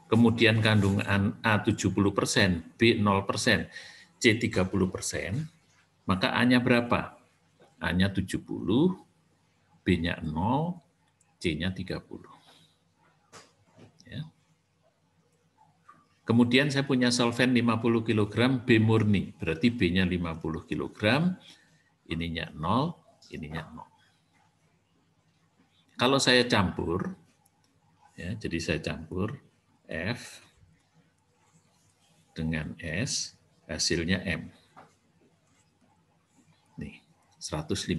kemudian kandungan A 70%, B 0%, C 30%, maka A-nya berapa? A-nya 70, B-nya 0, C-nya 30. Ya. Kemudian saya punya solvent 50 kg, B murni, berarti B-nya 50 kg, ininya 0, ininya 0. Kalau saya campur, ya, jadi saya campur F dengan S, hasilnya M. Nih, 150.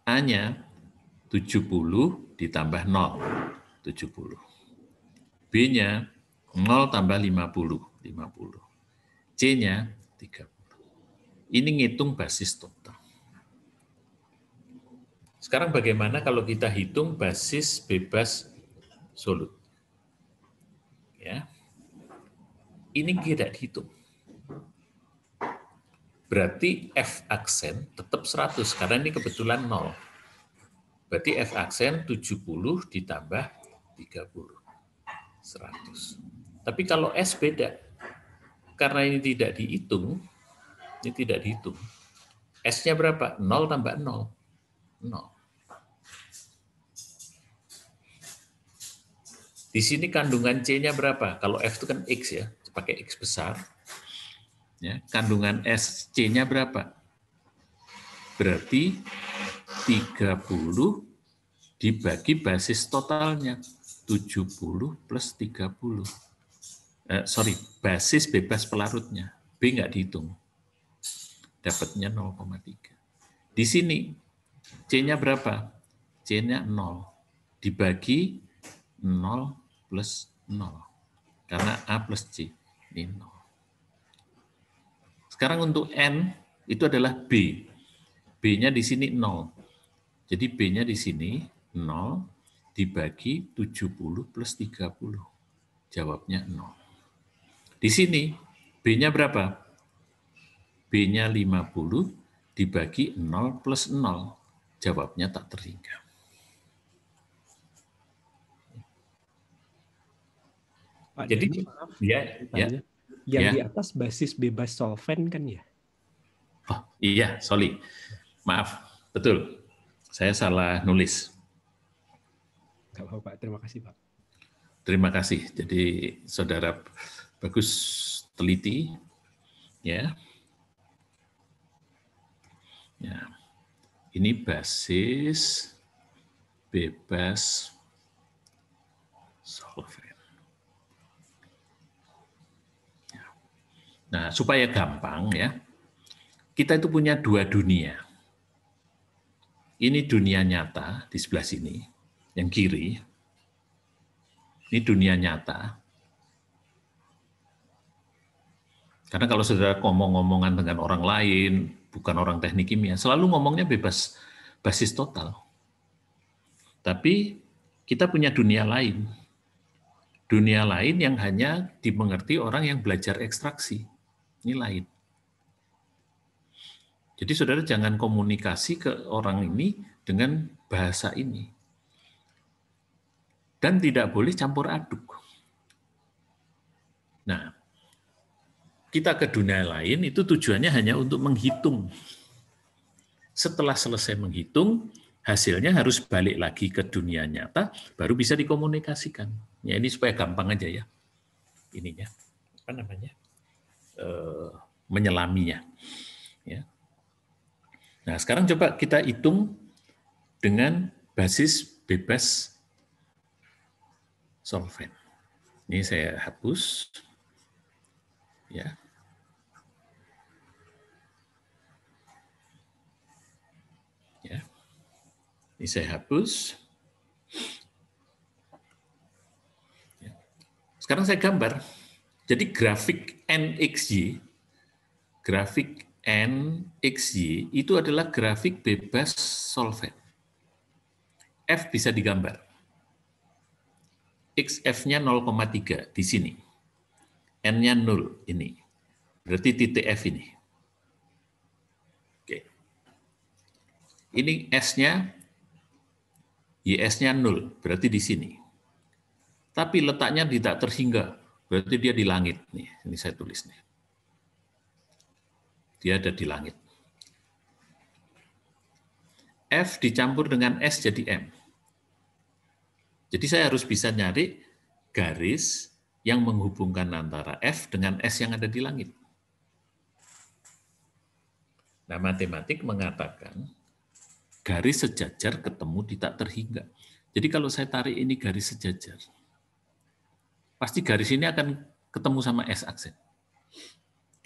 A-nya 70 ditambah 0, 70. B-nya 0 tambah 50, 50. C-nya 30. Ini ngitung basis total. Sekarang bagaimana kalau kita hitung basis bebas solut? Ya. Ini tidak dihitung. Berarti F aksen tetap 100, karena ini kebetulan 0. Berarti F aksen 70 ditambah 30, 100. Tapi kalau S beda, karena ini tidak dihitung, S-nya berapa? 0 tambah 0, 0. Di sini kandungan C-nya berapa? Kalau F itu kan X ya, pakai X besar. Ya, kandungan C-nya berapa? Berarti 30 dibagi basis totalnya. 70 plus 30. Basis bebas pelarutnya. B nggak dihitung. Dapatnya 0,3. Di sini C-nya berapa? C-nya 0. Dibagi 0 plus 0. Karena A plus C. Ini 0. Sekarang untuk N, itu adalah B. B-nya di sini 0. Jadi B-nya di sini 0 dibagi 70 plus 30. Jawabnya 0. Di sini B-nya berapa? B-nya 50 dibagi 0 plus 0. Jawabnya tak terhingga. Pak Jadi Dani, maaf. ya. Yang Ya. di atas basis bebas solvent kan ya? Oh iya, sorry. Maaf, betul. Saya salah nulis. Nggak apa-apa, Pak. Terima kasih, Pak. Terima kasih. Jadi saudara bagus teliti, ya. Ya. Ini basis bebas solvent. Nah, supaya gampang ya, kita itu punya dua dunia. Ini dunia nyata di sebelah sini, yang kiri. Ini dunia nyata. Karena kalau saudara ngomong-ngomongan dengan orang lain, bukan orang teknik kimia, selalu ngomongnya bebas basis total. Tapi kita punya dunia lain. Dunia lain yang hanya dimengerti orang yang belajar ekstraksi. Ini lain. Jadi saudara jangan komunikasi ke orang ini dengan bahasa ini. Dan tidak boleh campur aduk. Nah, kita ke dunia lain itu tujuannya hanya untuk menghitung. Setelah selesai menghitung, hasilnya harus balik lagi ke dunia nyata, baru bisa dikomunikasikan. Ya ini supaya gampang aja ya. Ininya, apa namanya? Menyelaminya. Ya. Nah, sekarang coba kita hitung dengan basis bebas solvent. Ini saya hapus. Ya. Ya. Ini saya hapus. Ya. Sekarang saya gambar. Jadi grafik NXY, itu adalah grafik bebas solvent. F bisa digambar. XF-nya 0,3 di sini. N-nya 0 ini. Berarti titik F ini. Oke. Ini S-nya, YS-nya 0, berarti di sini. Tapi letaknya tidak terhingga, berarti dia di langit. Nih, ini saya tulis nih. Dia ada di langit. F dicampur dengan S jadi M. Jadi saya harus bisa nyari garis yang menghubungkan antara F dengan S yang ada di langit. Nah, matematik mengatakan garis sejajar ketemu di tak terhingga. Jadi kalau saya tarik ini garis sejajar, pasti garis ini akan ketemu sama S aksen.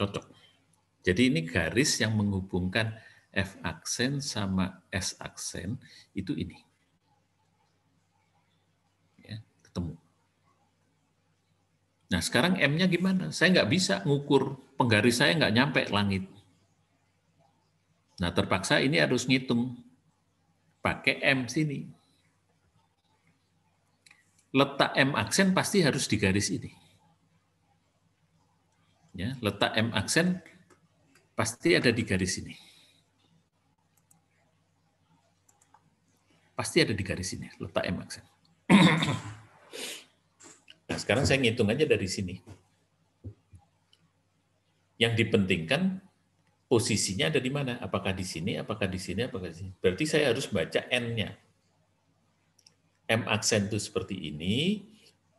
Cocok. Jadi ini garis yang menghubungkan F aksen sama S aksen itu ini. Ketemu. Nah sekarang M-nya gimana? Saya nggak bisa ngukur, penggaris saya nggak nyampe langit. Nah terpaksa ini harus ngitung pakai M sini. Letak M aksen pasti harus di garis ini. Ya, letak M aksen pasti ada di garis ini. Pasti ada di garis ini, letak M aksen. Nah, sekarang saya ngitung aja dari sini. Yang dipentingkan posisinya ada di mana? Apakah di sini, apakah di sini, apakah di sini. Berarti saya harus baca N-nya. M aksen itu seperti ini,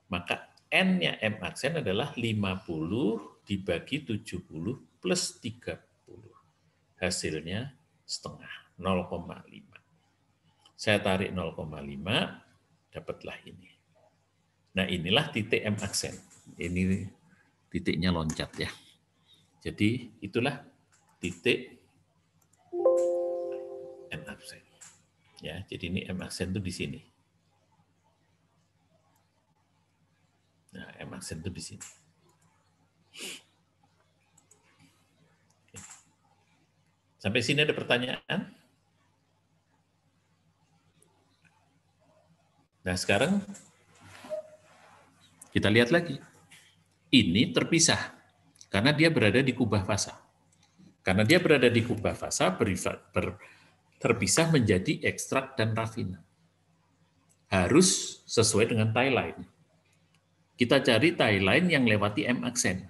maka N-nya M aksen adalah 50 dibagi 70 plus 30. Hasilnya setengah, 0,5. Saya tarik 0,5, dapatlah ini. Nah, inilah titik M aksen. Ini titiknya loncat ya. Jadi, itulah titik M aksen. Ya, jadi ini M aksen itu di sini. Nah, M aksen itu di sini. Sampai sini ada pertanyaan? Nah, sekarang kita lihat lagi. Ini terpisah karena dia berada di kubah fasa. Karena dia berada di kubah fasa, terpisah menjadi ekstrak dan rafinat. Harus sesuai dengan tie line. Kita cari tie line yang lewati M aksen.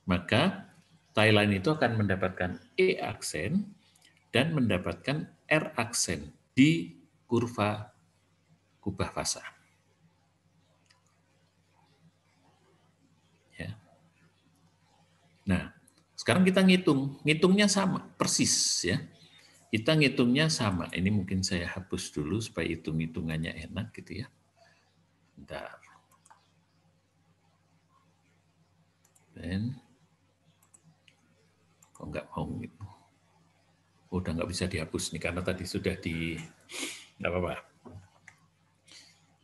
Maka tie line itu akan mendapatkan E aksen dan mendapatkan R aksen di kurva kubah fasa. Ya. Nah, sekarang kita ngitungnya sama, persis ya. Kita ngitungnya sama. Ini mungkin saya hapus dulu supaya hitung-hitungannya enak gitu ya. Bentar. Dan kok nggak mau gitu. Udah nggak bisa dihapus nih karena tadi sudah nggak apa-apa.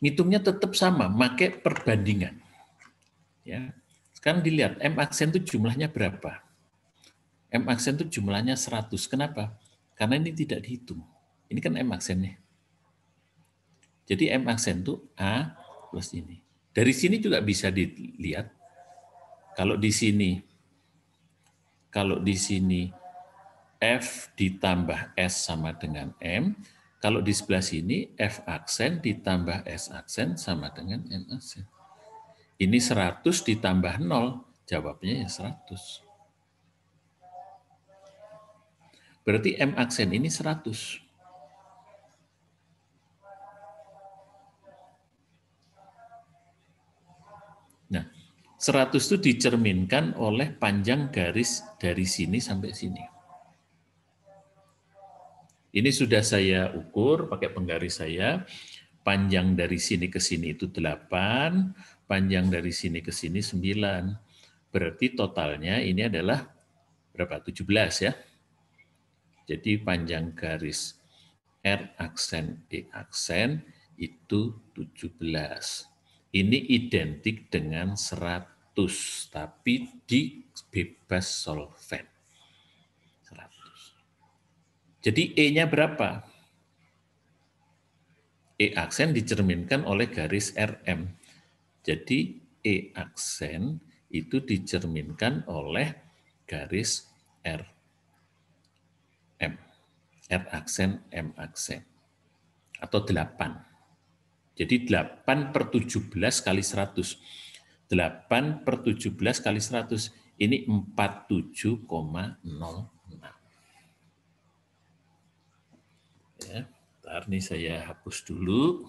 Ngitungnya tetap sama, pakai perbandingan. Ya. Sekarang dilihat M aksen itu jumlahnya berapa? M aksen itu jumlahnya 100. Kenapa? Karena ini tidak dihitung. Ini kan M aksennya. Jadi M aksen itu A plus ini. Dari sini juga bisa dilihat. Kalau di sini F ditambah S sama dengan M. Kalau di sebelah sini F aksen ditambah S aksen sama dengan M aksen. Ini 100 ditambah 0, jawabnya ya 100. Berarti M aksen ini 100. Nah, 100 itu dicerminkan oleh panjang garis dari sini sampai sini. Ini sudah saya ukur pakai penggaris saya. Panjang dari sini ke sini itu 8, panjang dari sini ke sini 9. Berarti totalnya ini adalah berapa? 17 ya. Jadi panjang garis R aksen E aksen itu 17. Ini identik dengan 100, tapi di bebas solvent. 100. Jadi E-nya berapa? E aksen dicerminkan oleh garis RM. Jadi E aksen itu dicerminkan oleh garis RM. R aksen, M aksen. Atau 8. Jadi 8/17 kali 100. 8/17 kali 100. Ini 47,06. Ya, ntar nih saya hapus dulu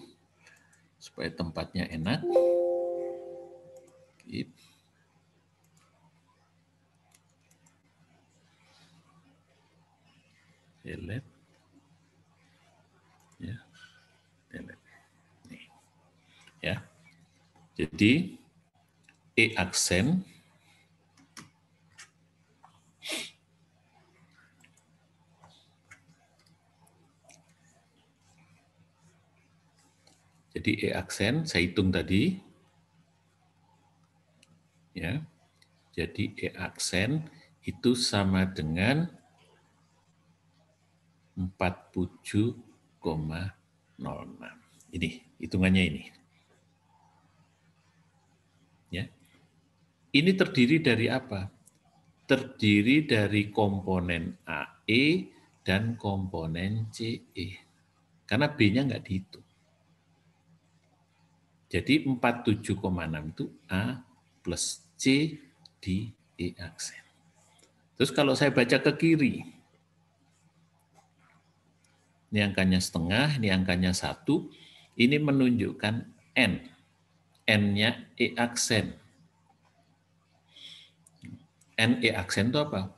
supaya tempatnya enak. Delete. Ya, delete. Nih. Ya. Jadi E aksen saya hitung tadi. Ya. Jadi E aksen itu sama dengan 47,06. Ini hitungannya ini. Ya. Ini terdiri dari apa? Terdiri dari komponen AE dan komponen CE. Karena B-nya nggak dihitung. Jadi 47,6 itu A plus C di E aksen. Terus kalau saya baca ke kiri, ini angkanya setengah, ini angkanya 1, ini menunjukkan N. N-nya E aksen. N E aksen itu apa?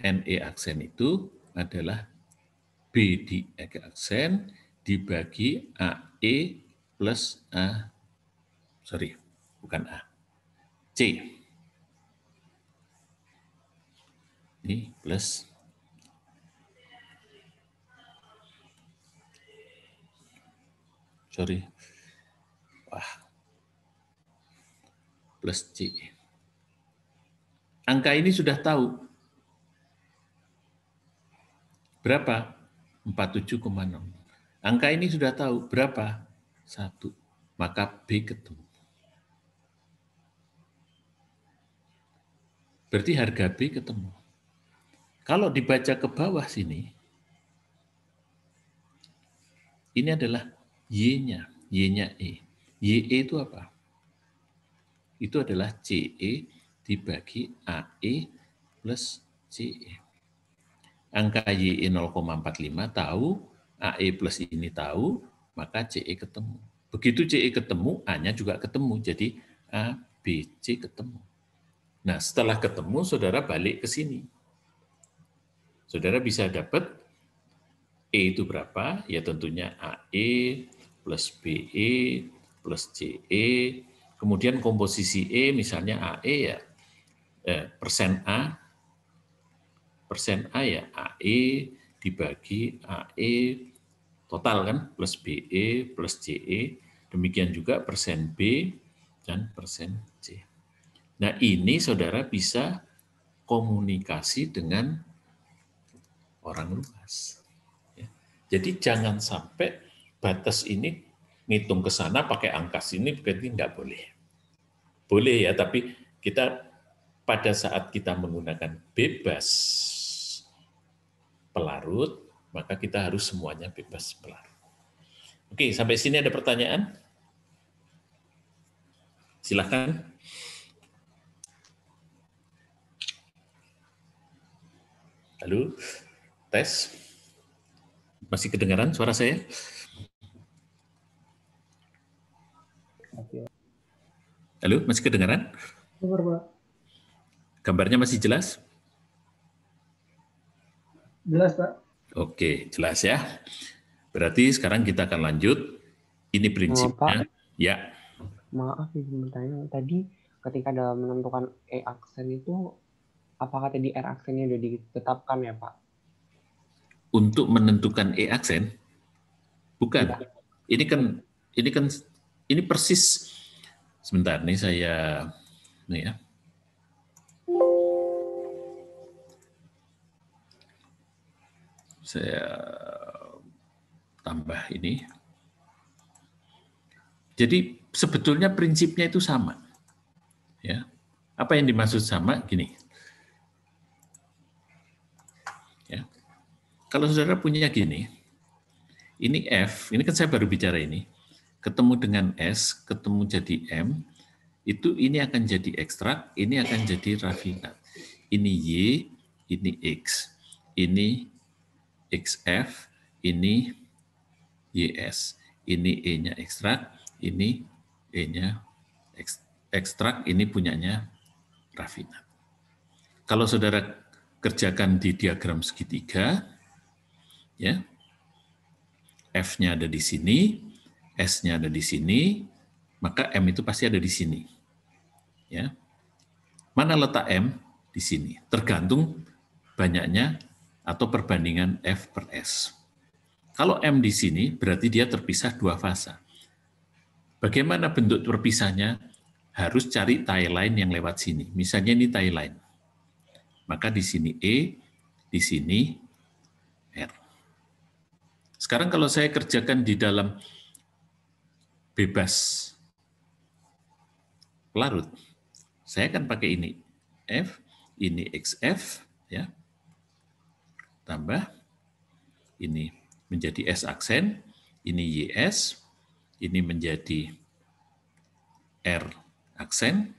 N E aksen itu adalah B di E aksen dibagi AE plus C. Ini plus plus C. Angka ini sudah tahu. Berapa? 47,6. Angka ini sudah tahu berapa? 1. Maka B ketemu. Berarti harga B ketemu. Kalau dibaca ke bawah sini, ini adalah Y-nya, Y-nya E. YE itu apa? Itu adalah CE dibagi AE plus CE. Angka YE 0,45 tahu, AE plus ini tahu, maka CE ketemu. Begitu CE ketemu, A-nya juga ketemu. Jadi A, B, C ketemu. Nah, setelah ketemu, saudara balik ke sini. Saudara bisa dapat E itu berapa? Ya tentunya AE plus BE plus CE. Kemudian komposisi E, misalnya AE ya, persen A ya AE dibagi AE total kan, plus BE plus CE. Demikian juga persen B dan persen C. Nah, ini saudara bisa komunikasi dengan orang luas. Ya. Jadi jangan sampai batas ini ngitung ke sana pakai angka sini, berarti nggak boleh. Boleh ya, tapi kita pada saat kita menggunakan bebas pelarut, maka kita harus semuanya bebas pelarut. Oke, sampai sini ada pertanyaan? Silakan. Halo, tes. Masih kedengaran suara saya? Halo, masih kedengaran? Dengar, Pak. Gambarnya masih jelas? Jelas, Pak. Oke, jelas ya. Berarti sekarang kita akan lanjut. Ini prinsipnya. Pak, ya. Maaf izin bertanya. Tadi ketika dalam menentukan E aksen itu, apakah tadi R aksennya sudah ditetapkan ya, Pak? Untuk menentukan E aksen? Bukan. Ya. Ini persis. Sebentar, nih saya nih ya. Saya tambah ini. Jadi sebetulnya prinsipnya itu sama. Ya. Apa yang dimaksud sama? Gini. Ya. Kalau saudara punya gini, ini F, ini kan saya baru bicara ini, ketemu dengan S, ketemu jadi M, itu ini akan jadi ekstrak, ini akan jadi rafinat. Ini Y, ini X, ini XF, ini YS, ini E-nya ekstrak, ini E-nya ekstrak, ini punyanya rafinat. Kalau saudara kerjakan di diagram segitiga, ya, F-nya ada di sini, S-nya ada di sini, maka M itu pasti ada di sini. Ya. Mana letak M? Di sini. Tergantung banyaknya atau perbandingan F per S. Kalau M di sini, berarti dia terpisah dua fasa. Bagaimana bentuk terpisahnya? Harus cari tie line yang lewat sini. Misalnya ini tie line. Maka di sini E, di sini R. Sekarang kalau saya kerjakan di dalam bebas pelarut, saya akan pakai ini F, ini XF, ya, tambah ini menjadi S aksen, ini YS, ini menjadi R aksen,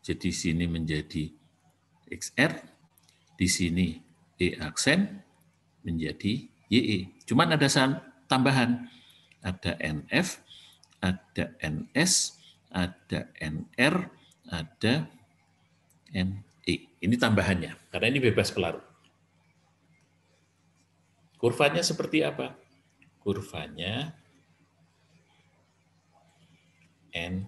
jadi sini menjadi XR, di sini E aksen menjadi YE. Cuman ada tambahan, ada NF, ada NS, ada NR, ada NE. Ini tambahannya, karena ini bebas pelarut. Kurvanya seperti apa? Kurvanya NXY.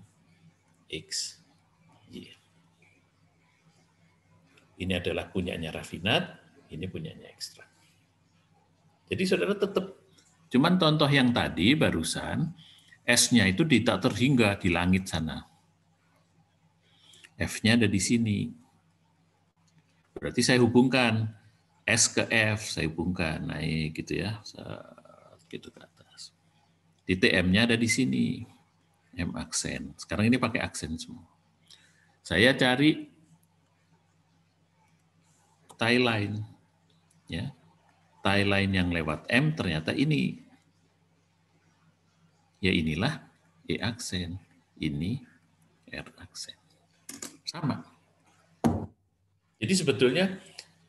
Ini adalah punyanya rafinat, ini punyanya ekstrak. Jadi saudara tetap, cuman contoh yang tadi barusan, S-nya itu tak terhingga di langit sana. F-nya ada di sini. Berarti saya hubungkan S ke F, saya hubungkan naik gitu ya. gitu ke atas. Titik M-nya ada di sini, M aksen. Sekarang ini pakai aksen semua. Saya cari tie line, ya. Tie line yang lewat M ternyata ini. Ya inilah E aksen, ini R aksen. Sama. Jadi sebetulnya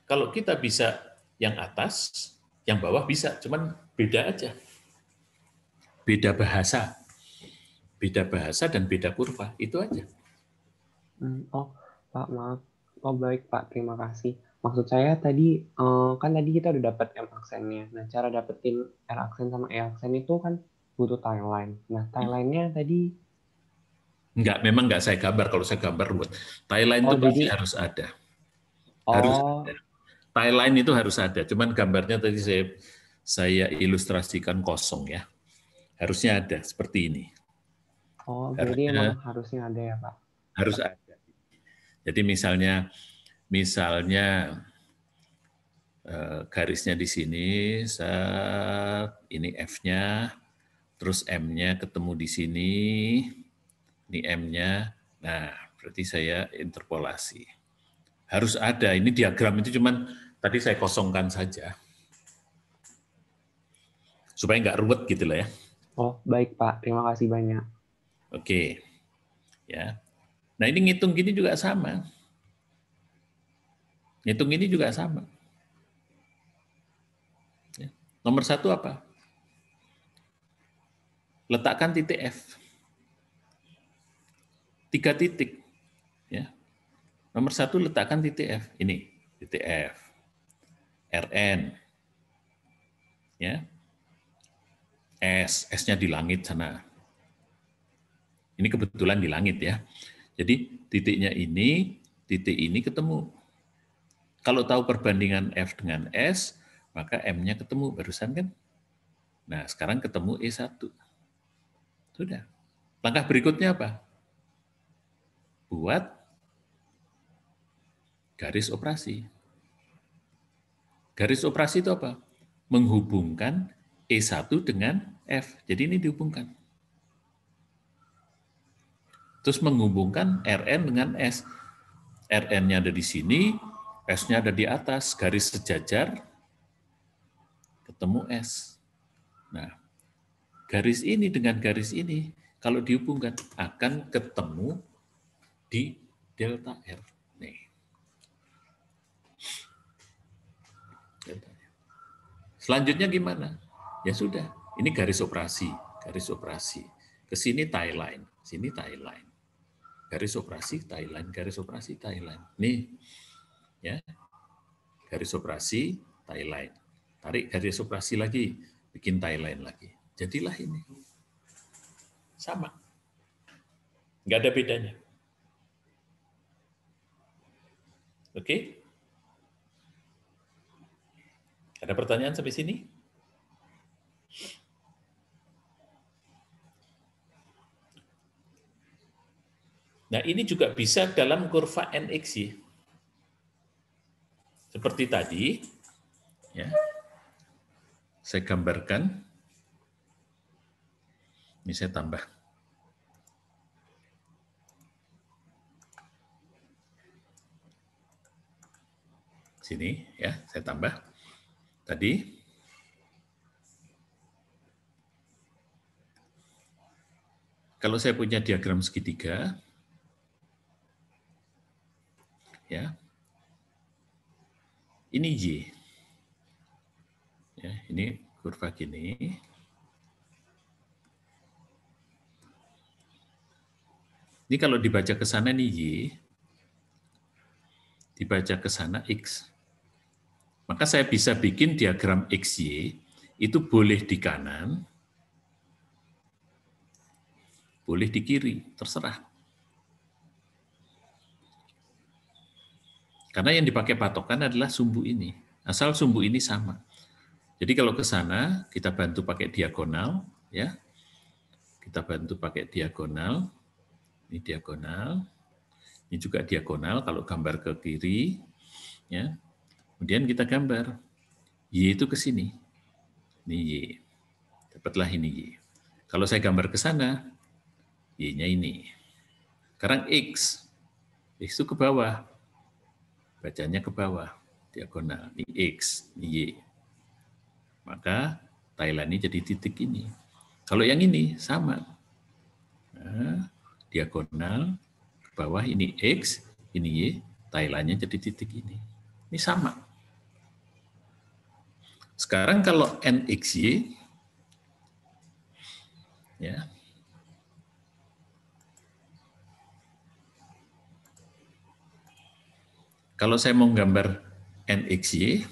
kalau kita bisa yang atas, yang bawah bisa, cuman beda aja. Beda bahasa. Beda bahasa dan beda kurva, itu aja. Oh, Pak, maaf. Oh, baik, Pak. Terima kasih. Maksud saya tadi, kan tadi kita udah dapat M aksennya. Nah, cara dapetin R aksen sama E aksen itu kan butuh timeline. Nah, timeline-nya tadi... Memang enggak saya gambar. Kalau saya gambar buat timeline itu pasti harus ada. Harus ada. Timeline itu harus ada. Cuman gambarnya tadi saya ilustrasikan kosong ya. Harusnya ada seperti ini. Oh, berarti emang harusnya ada ya, Pak? Harus ada. Jadi misalnya garisnya di sini, ini F-nya, terus M-nya ketemu di sini, ini M-nya. Nah, berarti saya interpolasi. Harus ada. Ini diagram itu cuman tadi saya kosongkan saja. Supaya nggak ruwet gitu lah ya. Oh, baik Pak. Terima kasih banyak. Oke. Ya. Nah, ini ngitung gini juga sama. Ngitung ini juga sama. Ya. Nomor 1 apa? Letakkan titik F. 3 titik. Ya. Nomor 1 letakkan titik F. Ini, titik F. RN. Ya. S-nya di langit sana. Ini kebetulan di langit ya. Jadi titiknya ini, titik ini ketemu. Kalau tahu perbandingan F dengan S, maka M-nya ketemu barusan kan. Nah, sekarang ketemu E1. Sudah. Langkah berikutnya apa? Buat garis operasi. Garis operasi itu apa? Menghubungkan E1 dengan F. Jadi ini dihubungkan. Terus menghubungkan RN dengan S. RN-nya ada di sini, S-nya ada di atas, garis sejajar, ketemu S. Nah, garis ini dengan garis ini, kalau dihubungkan, akan ketemu di delta R. Nih. Selanjutnya gimana? Ya sudah, ini garis operasi, garis operasi. Ke sini tie line, sini tie line. Garis operasi, tie line, garis operasi, tie line. Nih, ya, garis operasi, tie line. Tarik garis operasi lagi, bikin tie line lagi. Jadilah ini. Sama. Nggak ada bedanya. Oke? Ada pertanyaan sampai sini? Nah, ini juga bisa dalam kurva NX. Seperti tadi, ya. Saya gambarkan. Ini saya tambah. Sini, ya, saya tambah. Tadi. Kalau saya punya diagram segitiga, ya, ini Y. Ya, ini kurva gini. Ini kalau dibaca ke sana ini Y, dibaca ke sana X. Maka saya bisa bikin diagram XY, itu boleh di kanan, boleh di kiri, terserah. Karena yang dipakai patokan adalah sumbu ini. Asal sumbu ini sama. Jadi kalau ke sana, kita bantu pakai diagonal. Ya. Kita bantu pakai diagonal. Ini diagonal. Ini juga diagonal kalau gambar ke kiri. Ya. Kemudian kita gambar. Y itu ke sini. Ini Y. Dapatlah ini Y. Kalau saya gambar ke sana, Y-nya ini. Sekarang X. X itu ke bawah. Bacanya ke bawah. Diagonal. Ini X, ini Y. Maka Thailand ini jadi titik ini. Kalau yang ini sama. Nah, diagonal ke bawah ini X, ini Y. Thailandnya jadi titik ini. Ini sama. Sekarang kalau NXY, ya, kalau saya mau gambar NXY,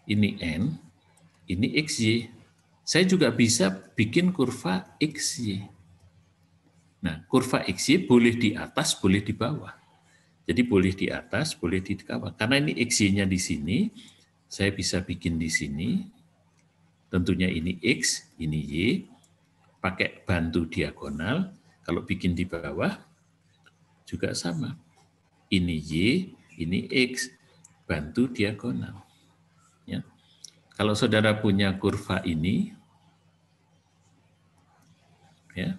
ini N, ini XY. Saya juga bisa bikin kurva XY. Nah, kurva XY boleh di atas, boleh di bawah. Jadi boleh di atas, boleh di bawah. Karena ini XY-nya di sini, saya bisa bikin di sini. Tentunya ini X, ini Y. Pakai bantu diagonal. Kalau bikin di bawah, juga sama. Ini Y, ini X. Bantu diagonal. Ya. Kalau saudara punya kurva ini, ya,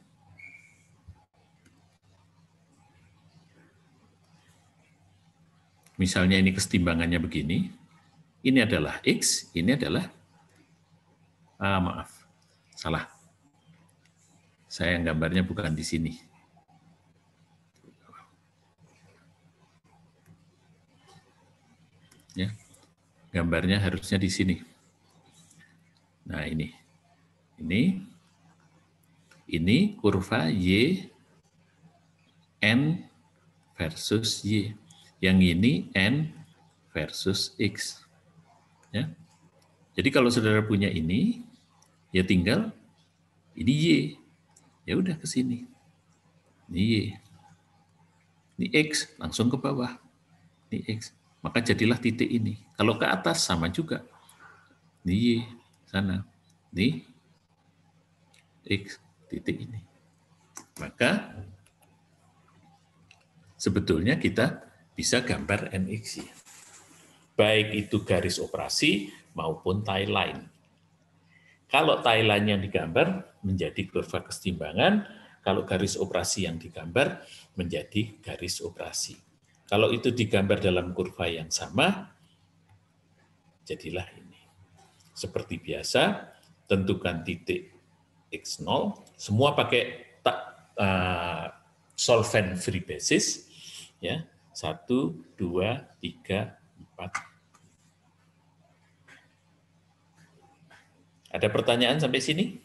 misalnya ini kesetimbangannya begini, ini adalah X, ini adalah, maaf, salah. Saya gambarnya bukan di sini. Ya, gambarnya harusnya di sini. Nah ini kurva Y, N versus Y. Yang ini N versus X. Ya. Jadi kalau saudara punya ini, ya tinggal ini Y. Ya udah ke sini. Ini Y. Ini X, langsung ke bawah. Ini X. Maka jadilah titik ini. Kalau ke atas sama juga. Ini Y, sana. Ini X, titik ini. Maka sebetulnya kita bisa gambar NXY. Baik itu garis operasi maupun tie line. Kalau tie line yang digambar menjadi kurva kesetimbangan, kalau garis operasi yang digambar menjadi garis operasi. Kalau itu digambar dalam kurva yang sama, jadilah ini. Seperti biasa, tentukan titik X0, semua pakai solvent free basis, ya. 1, 2, 3, 4. Ada pertanyaan sampai sini?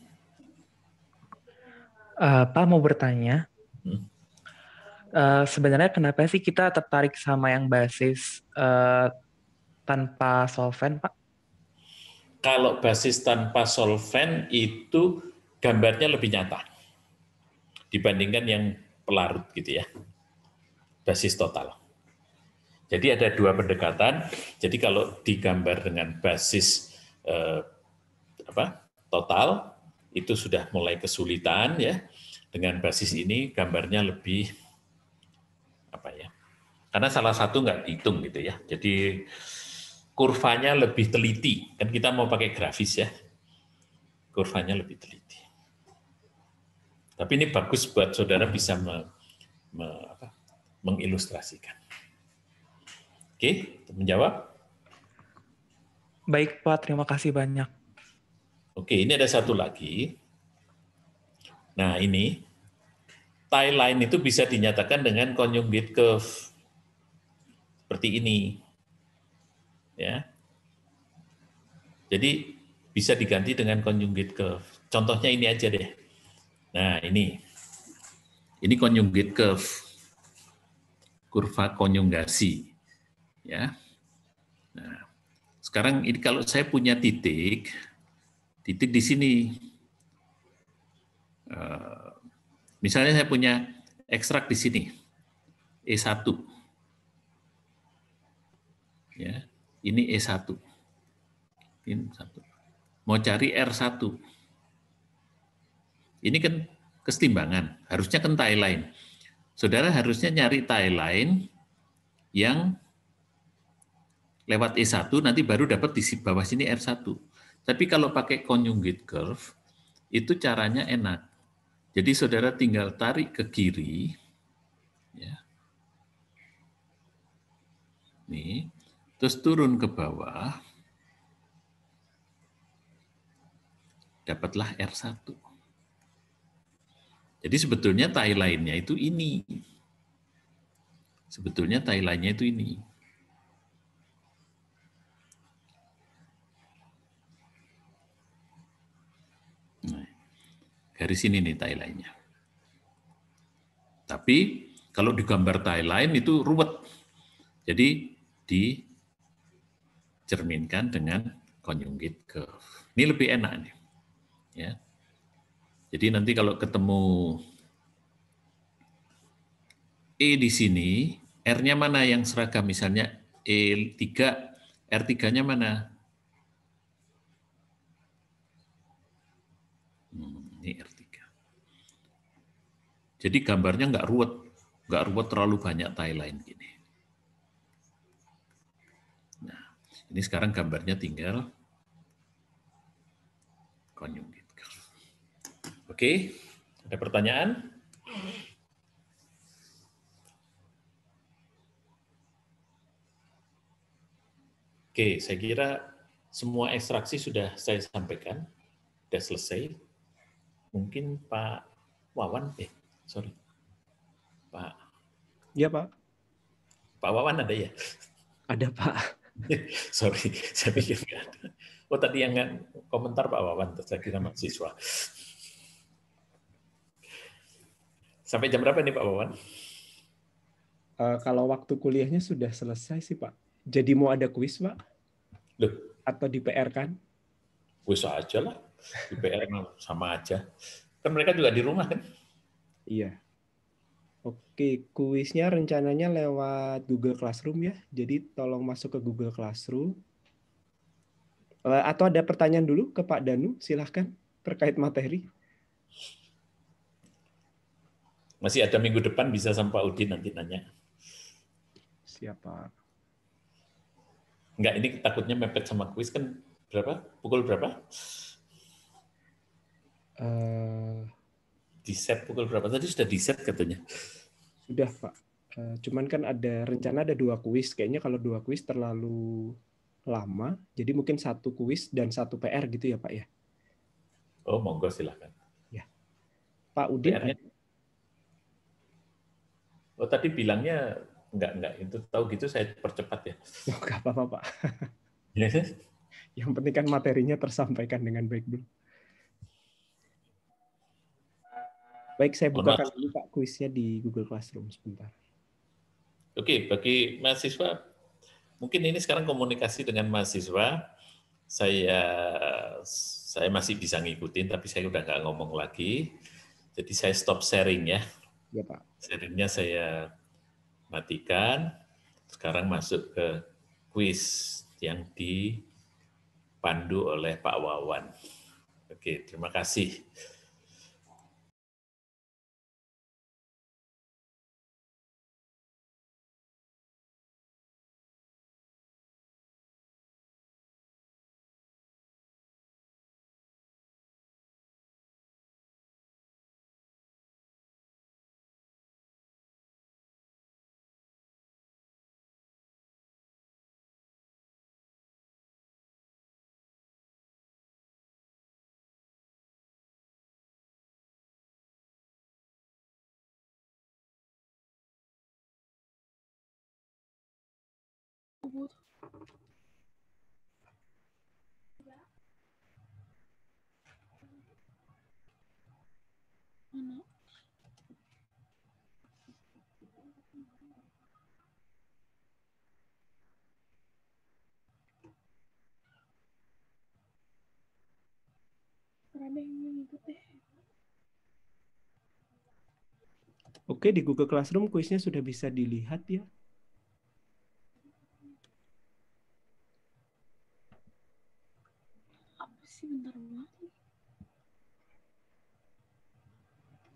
Pak mau bertanya. Sebenarnya kenapa sih kita tertarik sama yang basis tanpa solvent, Pak? Kalau basis tanpa solvent itu gambarnya lebih nyata dibandingkan yang pelarut gitu ya. Basis total. Jadi ada dua pendekatan. Jadi kalau digambar dengan basis total itu sudah mulai kesulitan ya. Dengan basis ini gambarnya lebih karena salah satu nggak dihitung gitu ya. Jadi kurvanya lebih teliti. Kan kita mau pakai grafis ya. Kurvanya lebih teliti. Tapi ini bagus buat saudara bisa mengilustrasikan. Oke, menjawab? Baik, Pak. Terima kasih banyak. Oke, ini ada satu lagi. Nah, ini tie line itu bisa dinyatakan dengan conjugate curve. Seperti ini. Ya. Jadi bisa diganti dengan conjugate curve. Contohnya ini aja deh. Nah, ini conjugate curve. Kurva konjugasi. Ya. Nah, sekarang ini kalau saya punya titik di sini. Misalnya saya punya ekstrak di sini. E1. Ya, ini E1. Ini 1. Mau cari R1. Ini kan kesetimbangan, harusnya kan tie line. Saudara harusnya nyari tie line yang lewat E1, nanti baru dapat di bawah sini R1. Tapi kalau pakai conjugate curve, itu caranya enak. Jadi saudara tinggal tarik ke kiri, ya. Nih, terus turun ke bawah, dapatlah R1. Jadi sebetulnya tie line-nya itu ini. Sebetulnya tie line-nya itu ini. Nah, garis ini nih tie line-nya. Tapi kalau digambar tie line itu ruwet. Jadi dicerminkan dengan conjugate curve. Ini lebih enak nih. Ya. Jadi nanti kalau ketemu E di sini, R-nya mana yang seragam? Misalnya E3, R3-nya mana? Ini R3. Jadi gambarnya nggak ruwet terlalu banyak tie line gini. Nah, ini sekarang gambarnya tinggal conjugate curve. Oke, ada pertanyaan? Oke, saya kira semua ekstraksi sudah saya sampaikan, sudah selesai. Mungkin Pak Wawan, sorry, Pak. Ya Pak. Pak Wawan ada ya? Ada Pak. Sorry, saya pikir nggak ada. Oh tadi yang komentar Pak Wawan, saya kira mahasiswa. Sampai jam berapa nih Pak Wawan? Kalau waktu kuliahnya sudah selesai sih Pak. Jadi mau ada kuis Pak? Loh. Atau di PR kan? Kuis aja lah, di PR sama aja. Kan mereka juga di rumah kan? Iya. Oke, kuisnya rencananya lewat Google Classroom ya. Jadi tolong masuk ke Google Classroom. Atau ada pertanyaan dulu ke Pak Danu, silahkan terkait materi. Masih ada minggu depan, bisa sama Pak Udin nanti nanya. Siapa? Enggak, ini takutnya mepet sama kuis kan berapa? Pukul berapa? Di set pukul berapa? Tadi sudah di set katanya. Sudah Pak. Cuman kan ada rencana ada 2 kuis. Kayaknya kalau 2 kuis terlalu lama. Jadi mungkin 1 kuis dan 1 PR gitu ya Pak ya? Oh monggo silahkan. Ya. Pak Udin. Oh tadi bilangnya enggak itu tahu gitu saya percepat ya. Oh, enggak apa-apa Pak. Yang penting kan materinya tersampaikan dengan baik dulu. Baik, saya bukakan dulu Pak kuisnya di Google Classroom sebentar. Oke, bagi mahasiswa, mungkin ini sekarang komunikasi dengan mahasiswa, saya masih bisa ngikutin, tapi saya udah nggak ngomong lagi. Jadi saya stop sharing ya. Ya Pak. Sharingnya saya matikan. Sekarang masuk ke kuis yang dipandu oleh Pak Wawan. Oke, terima kasih. Oke, di Google Classroom kuisnya sudah bisa dilihat ya. Apa sih bentar banget?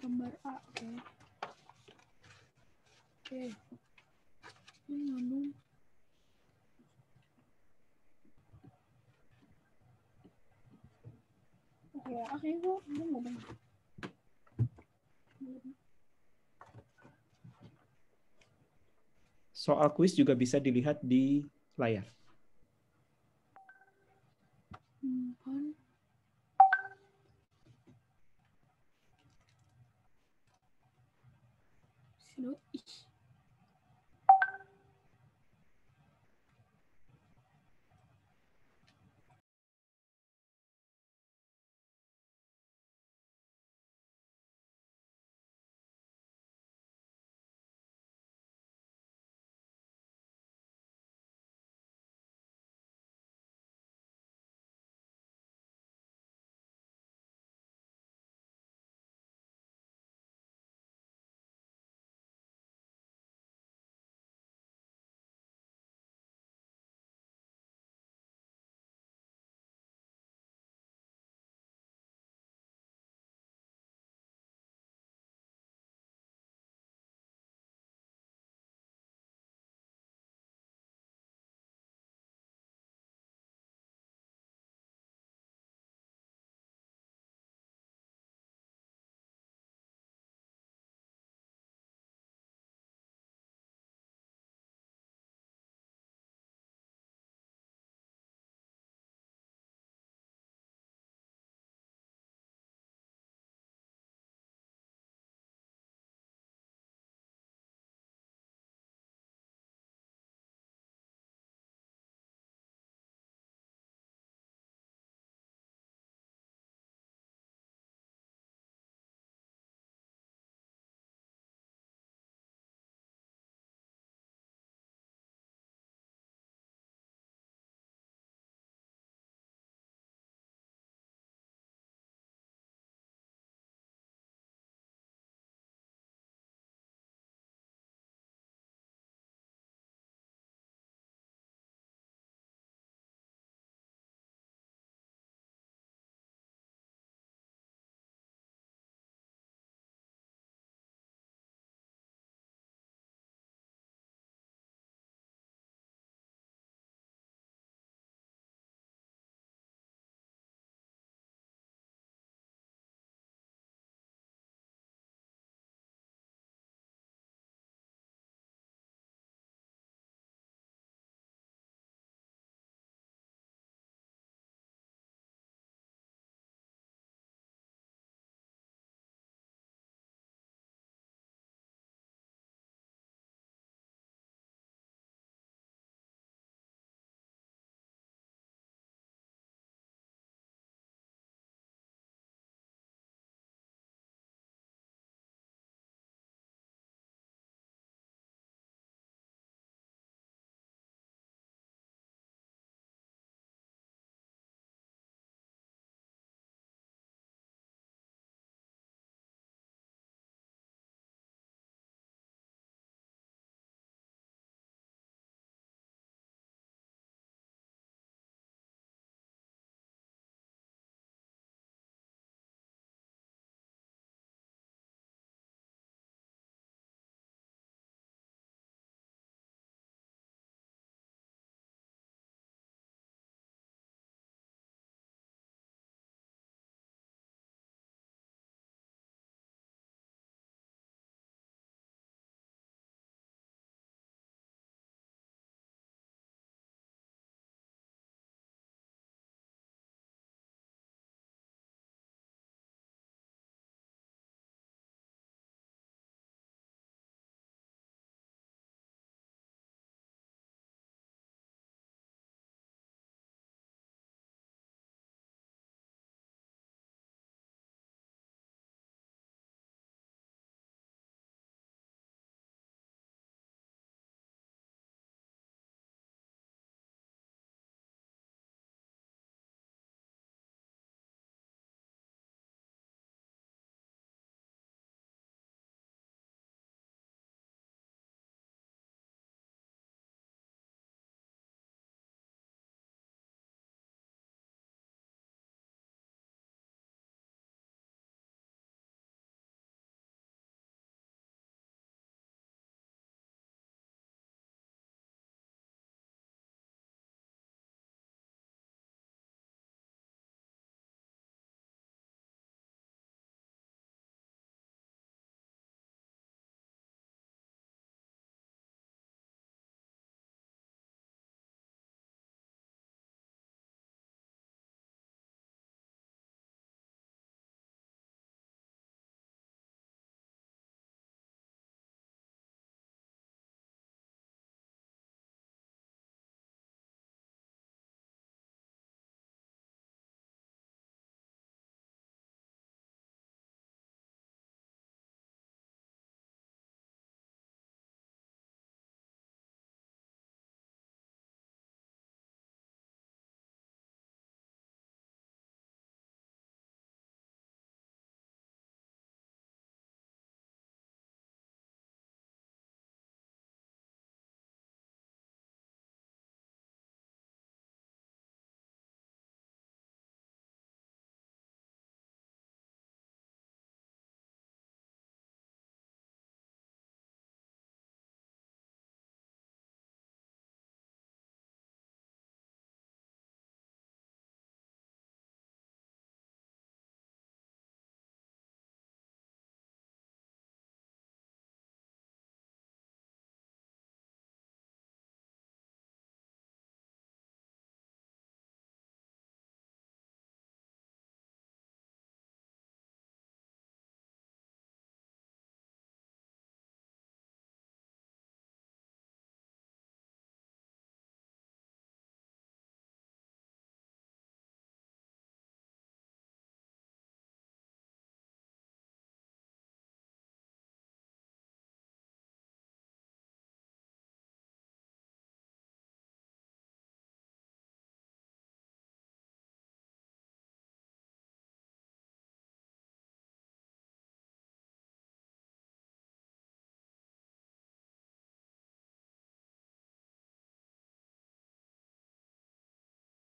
Gambar A, oke. Oke. Ngomong. Oke, kok ngomong. Soal kuis juga bisa dilihat di layar.